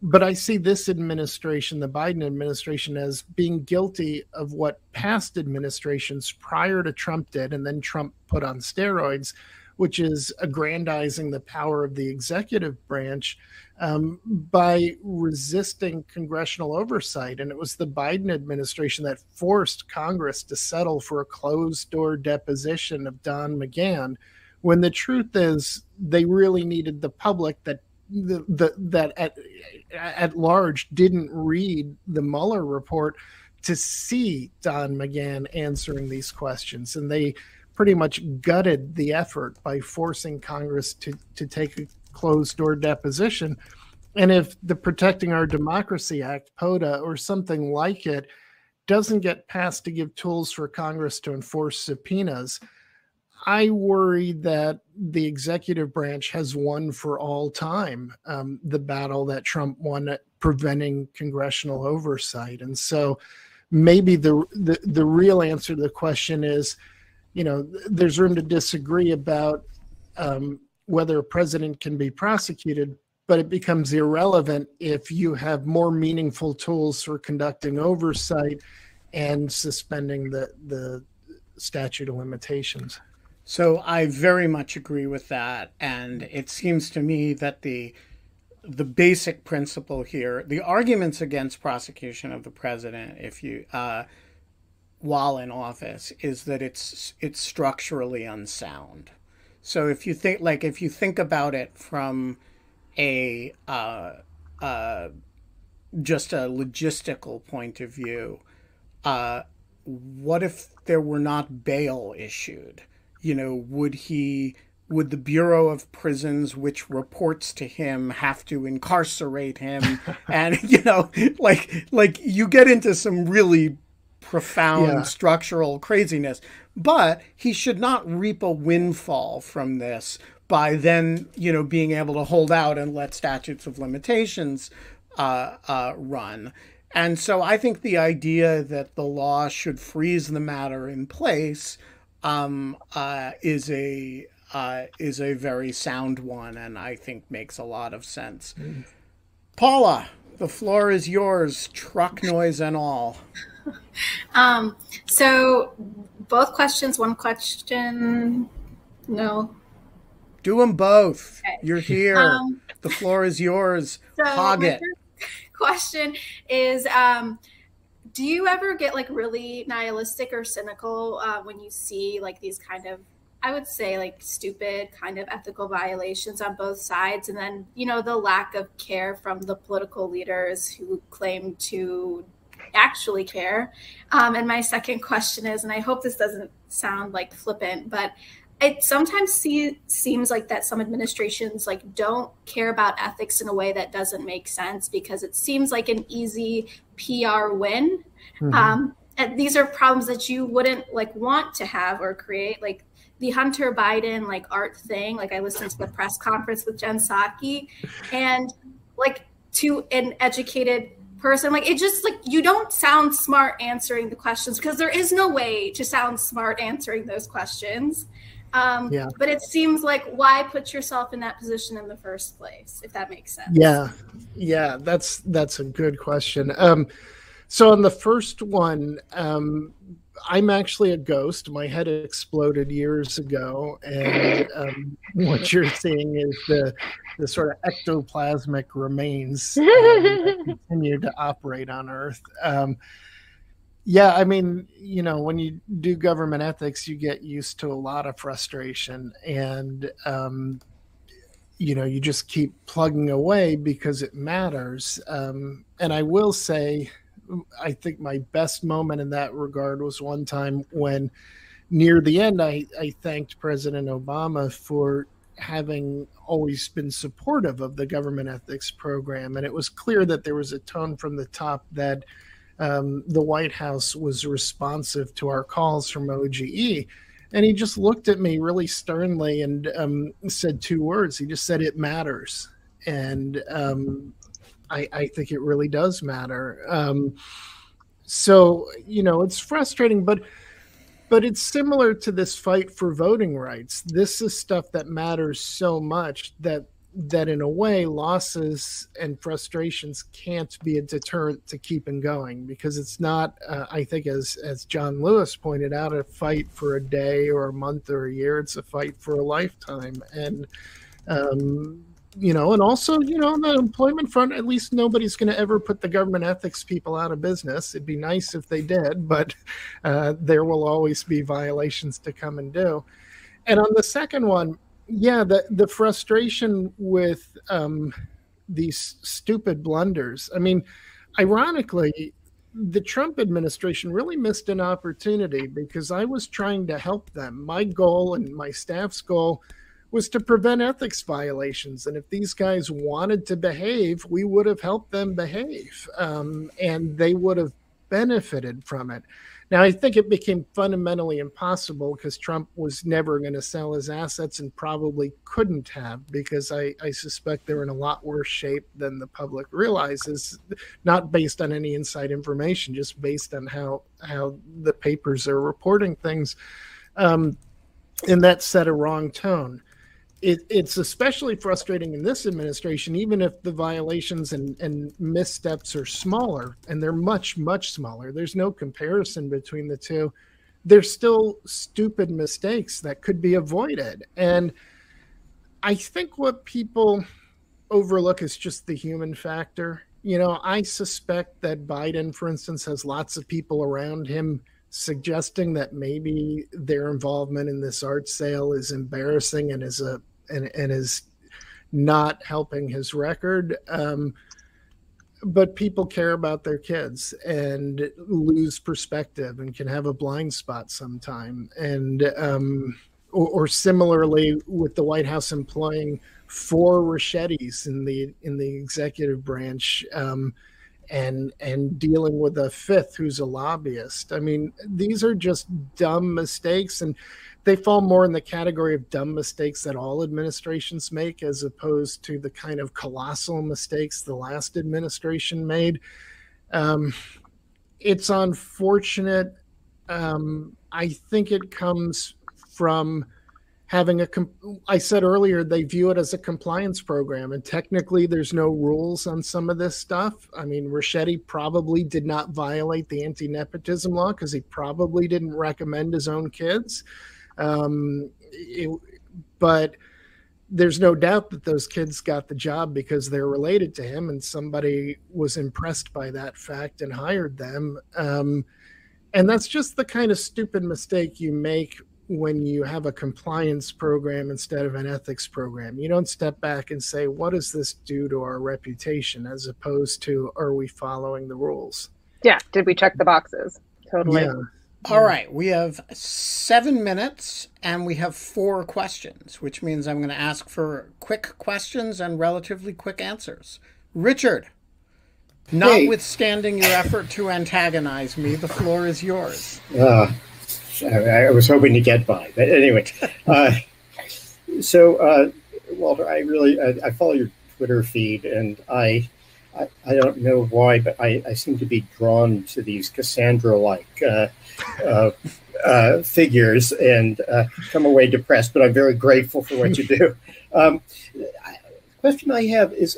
but I see this administration, the Biden administration, as being guilty of what past administrations prior to Trump did, and then Trump put on steroids, which is aggrandizing the power of the executive branch by resisting congressional oversight. And it was the Biden administration that forced Congress to settle for a closed-door deposition of Don McGahn, when the truth is they really needed the public that at large didn't read the Mueller report to see Don McGahn answering these questions. And they pretty much gutted the effort by forcing Congress to take a closed-door deposition. And if the Protecting Our Democracy Act, POTA, or something like it, doesn't get passed to give tools for Congress to enforce subpoenas, I worry that the executive branch has won for all time the battle that Trump won at preventing congressional oversight. And so maybe the real answer to the question is, you know, there's room to disagree about whether a president can be prosecuted, but it becomes irrelevant if you have more meaningful tools for conducting oversight and suspending the statute of limitations. So I very much agree with that. And it seems to me that the basic principle here, the arguments against prosecution of the president, if you while in office, is that it's structurally unsound. So if you think about it from a just a logistical point of view, what if there were not bail issued? You know, would the Bureau of Prisons, which reports to him, have to incarcerate him? And, you know, like you get into some really profound structural craziness. But he should not reap a windfall from this by then, you know, being able to hold out and let statutes of limitations run. And so I think the idea that the law should freeze the matter in place is a very sound one, and I think makes a lot of sense. Paula, the floor is yours, truck noise and all. So both questions, one question, no. Do them both. Okay. You're here. The floor is yours. So hog it. Question is, do you ever get like really nihilistic or cynical when you see like these kind of, I would say like stupid kind of ethical violations on both sides, and then, you know, the lack of care from the political leaders who claim to actually care? And my second question is, and I hope this doesn't sound like flippant, but it sometimes seems like that some administrations like don't care about ethics in a way that doesn't make sense, because it seems like an easy PR win. Mm-hmm. And these are problems that you wouldn't like want to have or create, like the Hunter Biden like art thing. Like I listened to the press conference with Jen Psaki, and like to an educated person, like it just like you don't sound smart answering the questions, because there is no way to sound smart answering those questions. But it seems like, why put yourself in that position in the first place, if that makes sense? Yeah, that's a good question. So on the first one, I'm actually a ghost. My head exploded years ago, and what you're seeing is the sort of ectoplasmic remains that continue to operate on Earth. Yeah, I mean, when you do government ethics, you get used to a lot of frustration, and you just keep plugging away because it matters. And I will say, I think my best moment in that regard was one time when, near the end, I thanked President Obama for having always been supportive of the government ethics program, and it was clear that there was a tone from the top that the White House was responsive to our calls from OGE. And he just looked at me really sternly and said two words. He just said, "It matters." And I think it really does matter. So, it's frustrating, but it's similar to this fight for voting rights. This is stuff that matters so much that in a way, losses and frustrations can't be a deterrent to keeping going, because it's not, I think, as John Lewis pointed out, a fight for a day or a month or a year. It's a fight for a lifetime. And, and also, on the employment front, at least nobody's going to ever put the government ethics people out of business. It'd be nice if they did, but there will always be violations to come and do. And on the second one, yeah, the frustration with these stupid blunders. I mean, ironically, the Trump administration really missed an opportunity, because I was trying to help them. My goal and my staff's goal was to prevent ethics violations. And if these guys wanted to behave, we would have helped them behave, and they would have benefited from it. Now, I think it became fundamentally impossible because Trump was never going to sell his assets, and probably couldn't have, because I suspect they're in a lot worse shape than the public realizes, not based on any inside information, just based on how the papers are reporting things. And that set a wrong tone. It's especially frustrating in this administration, even if the violations and missteps are smaller, and they're much, much smaller. There's no comparison between the two. They're still stupid mistakes that could be avoided. And I think what people overlook is just the human factor. I suspect that Biden, for instance, has lots of people around him suggesting that maybe their involvement in this art sale is embarrassing and is not helping his record. But people care about their kids and lose perspective and can have a blind spot sometime. And or similarly, with the White House employing 4 Richettis in the executive branch, and dealing with a 5th who's a lobbyist. I mean, these are just dumb mistakes, and they fall more in the category of dumb mistakes that all administrations make, as opposed to the kind of colossal mistakes the last administration made. It's unfortunate. I think it comes from having I said earlier, they view it as a compliance program, and technically there's no rules on some of this stuff. I mean, Ricchetti probably did not violate the anti-nepotism law because he probably didn't recommend his own kids. But there's no doubt that those kids got the job because they're related to him, and somebody was impressed by that fact and hired them. And that's just the kind of stupid mistake you make when you have a compliance program instead of an ethics program. You don't step back and say, what does this do to our reputation, as opposed to, are we following the rules? Yeah. Did we check the boxes? Totally. Yeah. All right. We have 7 minutes and we have 4 questions, which means I'm going to ask for quick questions and relatively quick answers. Richard, notwithstanding your effort to antagonize me, the floor is yours. I was hoping to get by, but anyway. So, Walter, I follow your Twitter feed, and I don't know why, but I seem to be drawn to these Cassandra-like figures, and come away depressed. But I'm very grateful for what you do. The question I have is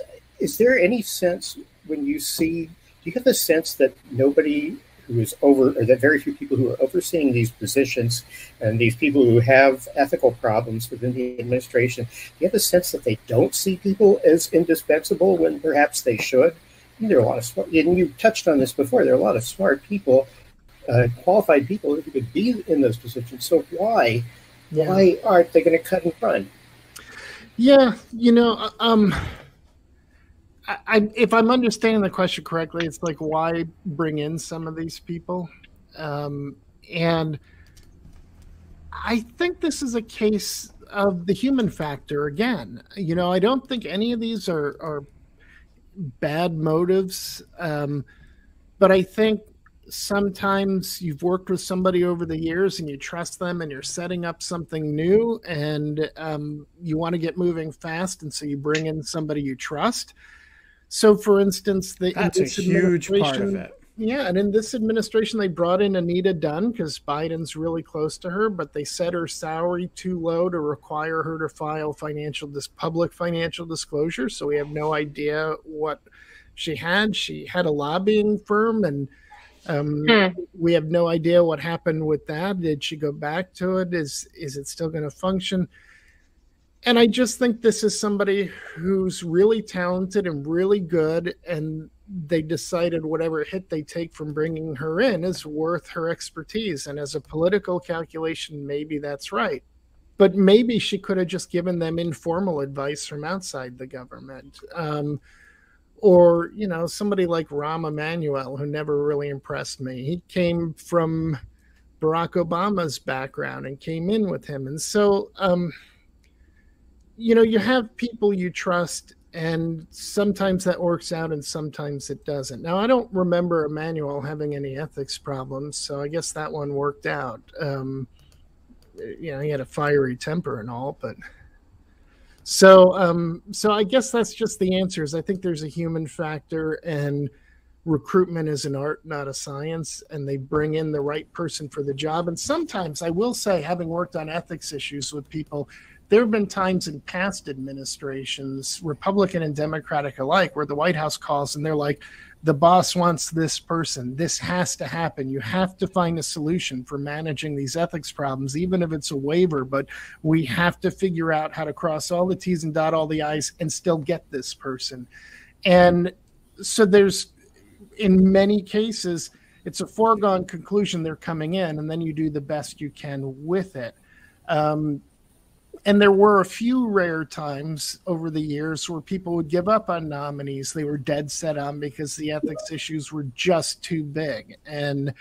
there any sense when you see? Do you have the sense that nobody who is or that very few people who are overseeing these positions and these people who have ethical problems within the administration, do you have a sense that they don't see people as indispensable when perhaps they should? There are a lot of smart, and you touched on this before, there are a lot of smart people qualified people who could be in those positions. So why aren't they going to cut and run? Yeah, if I'm understanding the question correctly, it's like, why bring in some of these people? And I think this is a case of the human factor again. I don't think any of these are bad motives, but I think sometimes you've worked with somebody over the years and you trust them and you're setting up something new, and you want to get moving fast, and so you bring in somebody you trust. So, for instance, that's a huge part of it. Yeah, and in this administration, they brought in Anita Dunn because Biden's really close to her, but they set her salary too low to require her to file public financial disclosure. So we have no idea what she had. She had a lobbying firm, and we have no idea what happened with that. Did she go back to it? Is it still going to function? And I just think this is somebody who's really talented and really good, and they decided whatever hit they take from bringing her in is worth her expertise. And as a political calculation, maybe that's right. But maybe she could have just given them informal advice from outside the government. Or, somebody like Rahm Emanuel, who never really impressed me. He came from Barack Obama's background and came in with him. And so, you have people you trust, and sometimes that works out and sometimes it doesn't. Now, I don't remember Emanuel having any ethics problems, so I guess that one worked out. He had a fiery temper and all, but so I guess that's just the answers. I think there's a human factor, and recruitment is an art, not a science, and they bring in the right person for the job. And sometimes, I will say, having worked on ethics issues with people, there have been times in past administrations, Republican and Democratic alike, where the White House calls and they're like, the boss wants this person. This has to happen. You have to find a solution for managing these ethics problems, even if it's a waiver, but we have to figure out how to cross all the T's and dot all the I's and still get this person. And so in many cases, it's a foregone conclusion they're coming in, and then you do the best you can with it. And there were a few rare times over the years where people would give up on nominees they were dead set on because the ethics issues were just too big. And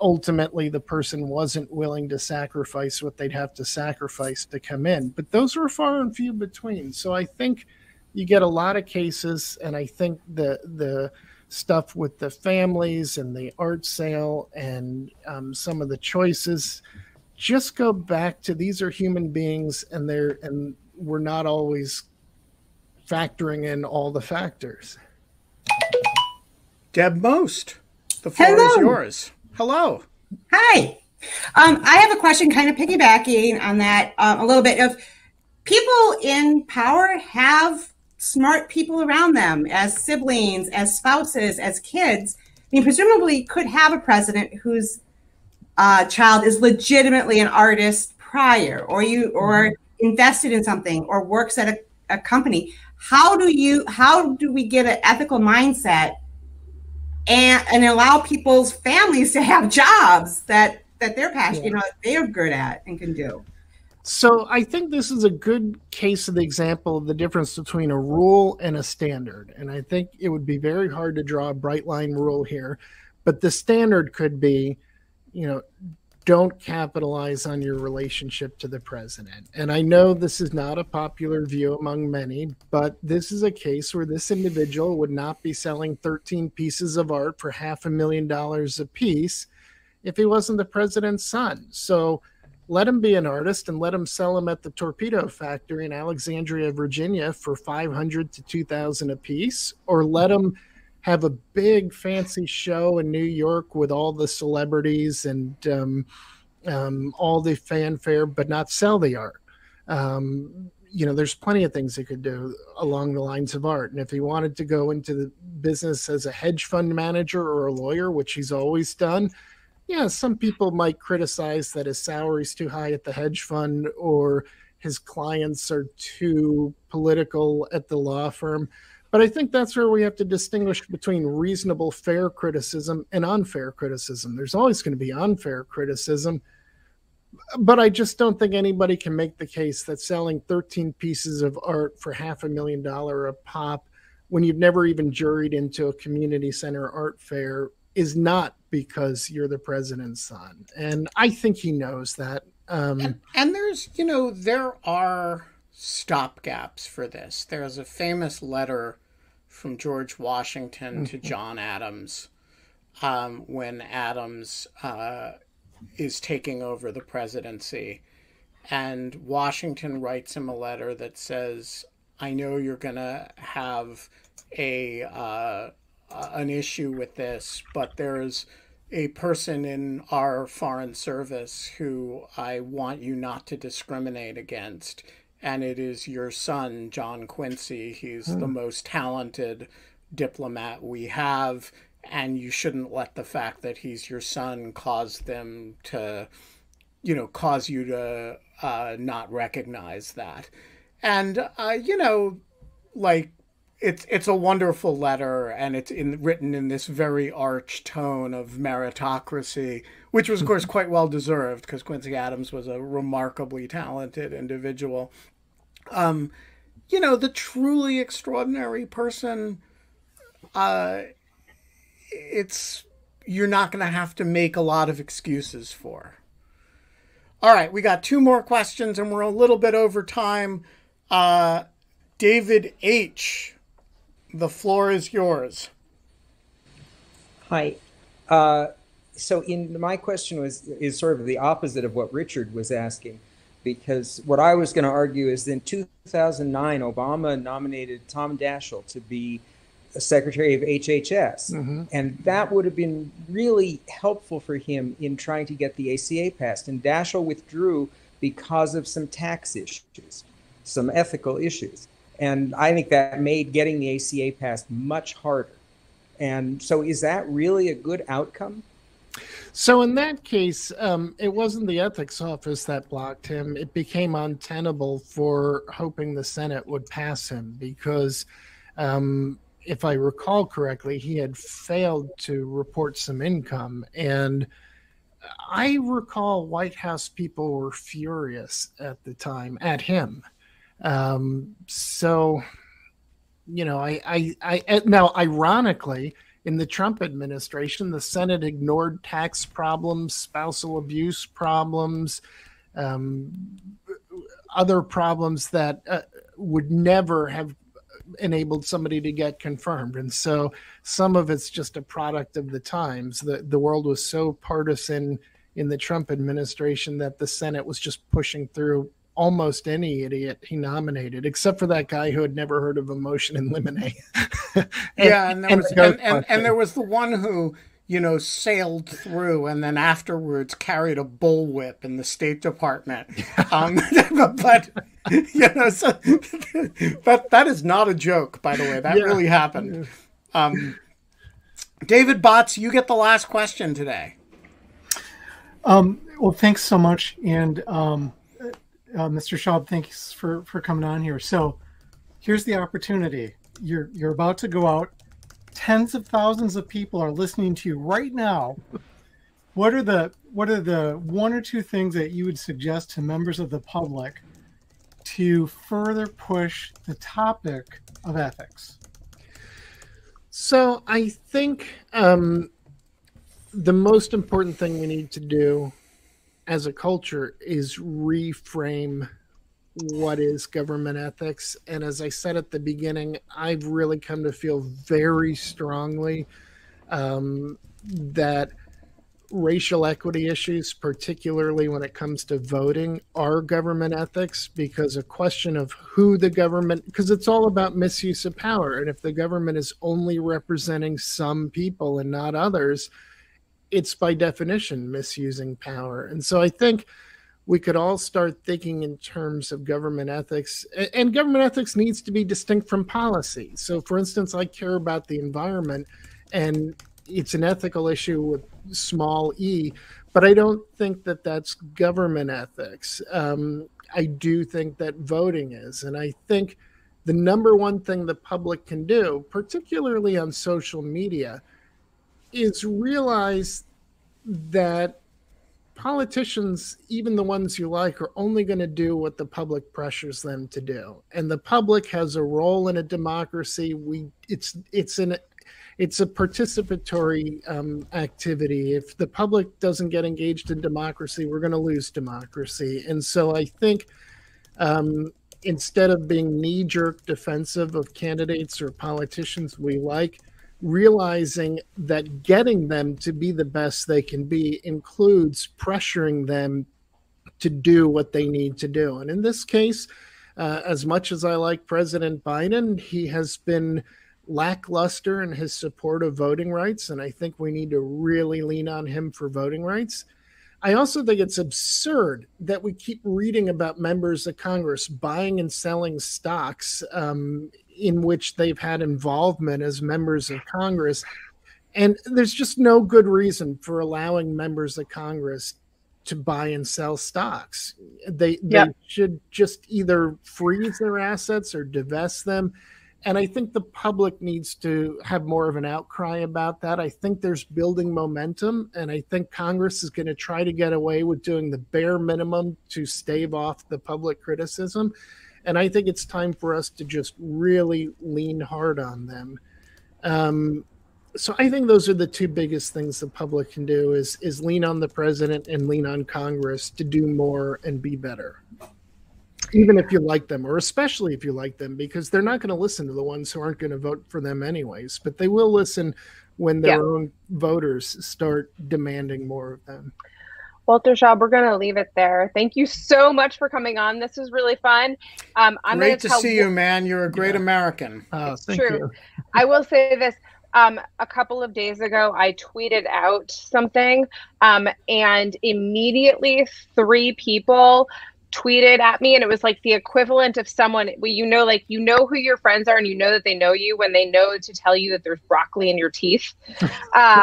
ultimately, the person wasn't willing to sacrifice what they'd have to sacrifice to come in. But those were far and few between. So I think you get a lot of cases, and I think the stuff with the families and the art sale and some of the choices just go back to, these are human beings, and we're not always factoring in all the factors. Deb Most, the floor is yours. Hello. Hi. I have a question kind of piggybacking on that a little bit of people in power have smart people around them as siblings, as spouses, as kids. I mean, presumably could have a president whose child is legitimately an artist prior, or invested in something, or works at a company. How do we get an ethical mindset and allow people's families to have jobs that they're passionate, they're good at and can do? So I think this is a good case of the example of the difference between a rule and a standard. And I think it would be very hard to draw a bright line rule here, but the standard could be, don't capitalize on your relationship to the president. And I know this is not a popular view among many, but this is a case where this individual would not be selling 13 pieces of art for $500,000 a piece if he wasn't the president's son. So let him be an artist and let him sell them at the Torpedo Factory in Alexandria, Virginia for $500 to $2,000 a piece, or let him have a big fancy show in New York with all the celebrities and all the fanfare, but not sell the art. There's plenty of things he could do along the lines of art. And if he wanted to go into the business as a hedge fund manager or a lawyer, which he's always done, some people might criticize that his salary's too high at the hedge fund, or his clients are too political at the law firm. But I think that's where we have to distinguish between reasonable, fair criticism and unfair criticism. There's always going to be unfair criticism, but I just don't think anybody can make the case that selling 13 pieces of art for $500,000 a pop when you've never even juried into a community center art fair is not because you're the president's son. And I think he knows that. And there's, there are stopgaps for this. There's a famous letter from George Washington to John Adams when Adams is taking over the presidency. And Washington writes him a letter that says, I know you're going to have an issue with this, but there's a person in our foreign service who I want you not to discriminate against, and it is your son, John Quincy. He's the most talented diplomat we have, and you shouldn't let the fact that he's your son cause them to, cause you to not recognize that. And, it's a wonderful letter, and it's written in this very arch tone of meritocracy, which was, of course, quite well deserved because Quincy Adams was a remarkably talented individual. The truly extraordinary person, you're not going to have to make a lot of excuses for. All right, we got 2 more questions, and we're a little bit over time. David H., the floor is yours. Hi. So my question is sort of the opposite of what Richard was asking, because what I was going to argue is in 2009, Obama nominated Tom Daschle to be Secretary of HHS. And that would have been really helpful for him in trying to get the ACA passed. And Daschle withdrew because of some tax issues, some ethical issues. And I think that made getting the ACA passed much harder. And so is that really a good outcome? So in that case, it wasn't the ethics office that blocked him. It became untenable for hoping the Senate would pass him because if I recall correctly, he had failed to report some income. And I recall White House people were furious at the time at him. So, I now, ironically, in the Trump administration, the Senate ignored tax problems, spousal abuse problems, other problems that would never have enabled somebody to get confirmed. And so some of it's just a product of the times. The world was so partisan in the Trump administration that the Senate was just pushing through almost any idiot he nominated, except for that guy who had never heard of a motion in limine. And there was the one who, sailed through and then afterwards carried a bullwhip in the State Department. But that is not a joke, by the way. That really happened. David Botts, you get the last question today. Well, thanks so much, and Mr. Shaub, thanks for coming on here. So here's the opportunity. You're about to go out. Tens of thousands of people are listening to you right now. What are the 1 or 2 things that you would suggest to members of the public to further push the topic of ethics? So I think the most important thing we need to do as a culture is reframe what is government ethics. And as I said at the beginning, I've really come to feel very strongly that racial equity issues, particularly when it comes to voting, are government ethics, because a question of who the government, because it's all about misuse of power. And if the government is only representing some people and not others, it's by definition misusing power. And so I think we could all start thinking in terms of government ethics, and government ethics needs to be distinct from policy. So for instance, I care about the environment, and it's an ethical issue with small e, but I don't think that that's government ethics. I do think that voting is, and I think the number one thing the public can do, particularly on social media, is realize that politicians, even the ones you like, are only going to do what the public pressures them to do. And the public has a role in a democracy. It's a participatory activity. If the public doesn't get engaged in democracy, we're going to lose democracy. And so I think instead of being knee-jerk defensive of candidates or politicians we like, realizing that getting them to be the best they can be includes pressuring them to do what they need to do. And in this case, as much as I like President Biden, he has been lackluster in his support of voting rights, and I think we need to really lean on him for voting rights. I also think it's absurd that we keep reading about members of Congress buying and selling stocks in which they've had involvement as members of Congress. And there's just no good reason for allowing members of Congress to buy and sell stocks. They should just either freeze their assets or divest them. And I think the public needs to have more of an outcry about that. I think there's building momentum, and I think Congress is going to try to get away with doing the bare minimum to stave off the public criticism. And I think it's time for us to just really lean hard on them. So I think those are the two biggest things the public can do is lean on the president and lean on Congress to do more and be better. Even if you like them, or especially if you like them, because they're not going to listen to the ones who aren't going to vote for them anyways, but they will listen when their own voters start demanding more of them. Walter Shaub, we're going to leave it there. Thank you so much for coming on. This was really fun. I'm great to see you, man. You're a great American. It's true. I will say this. A couple of days ago, I tweeted out something, and immediately 3 people tweeted at me, and it was like the equivalent of someone, you know who your friends are, and you know that they know you when they know to tell you that there's broccoli in your teeth,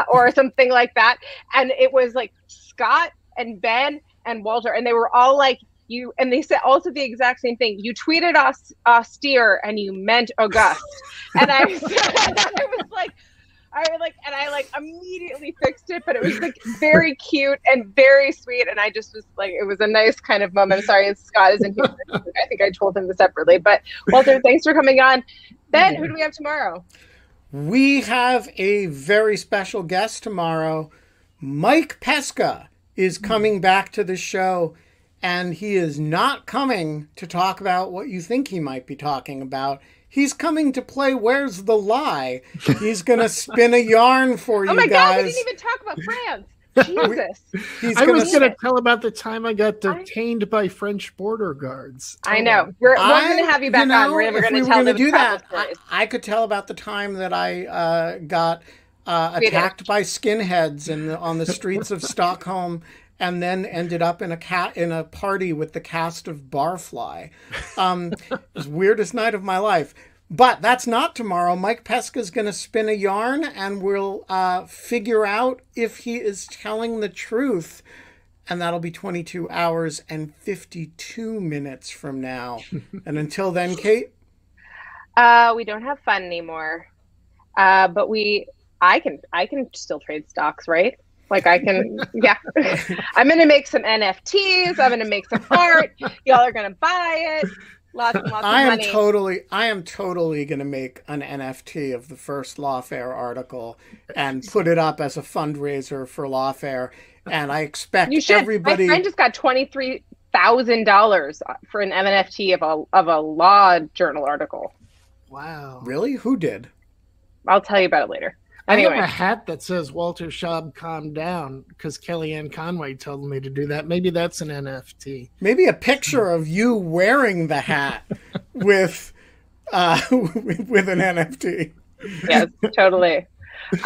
or something like that. And it was like Scott and Ben and Walter, and they were all like, you, and they said also the exact same thing. You tweeted austere and you meant august. And I immediately fixed it, but it was like very cute and very sweet. And I just was like, it was a nice kind of moment. Sorry, Scott isn't here. I think I told him this separately, but Walter, thanks for coming on. Ben, who do we have tomorrow? We have a very special guest tomorrow. Mike Pesca is coming back to the show, and he is not coming to talk about what you think he might be talking about. He's coming to play Where's the Lie? He's going to spin a yarn for you guys. Oh my God, we didn't even talk about France. Jesus. I was going to tell about the time I got detained by French border guards. I know. We're going to have you back on. We're going to tell them that. I could tell about the time that I got attacked by skinheads on the streets of Stockholm, and then ended up in a party with the cast of Barfly. It was the weirdest night of my life. But that's not tomorrow. Mike Pesca is going to spin a yarn, and we'll figure out if he is telling the truth. And that'll be 22 hours and 52 minutes from now. And until then, Kate? We don't have fun anymore. But I can still trade stocks, right? Like I can, yeah. I'm going to make some NFTs. I'm going to make some art. Y'all are going to buy it. Lots and lots of money. I am totally going to make an NFT of the first Lawfare article and put it up as a fundraiser for Lawfare. And I expect everybody. My friend just got $23,000 for an NFT of a law journal article. Wow. Really? Who did? I'll tell you about it later. Anyway. I have a hat that says Walter Shaub, calm down, because Kellyanne Conway told me to do that. Maybe that's an NFT. Maybe a picture of you wearing the hat with an NFT. Yes, totally. See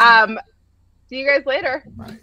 you guys later. Bye.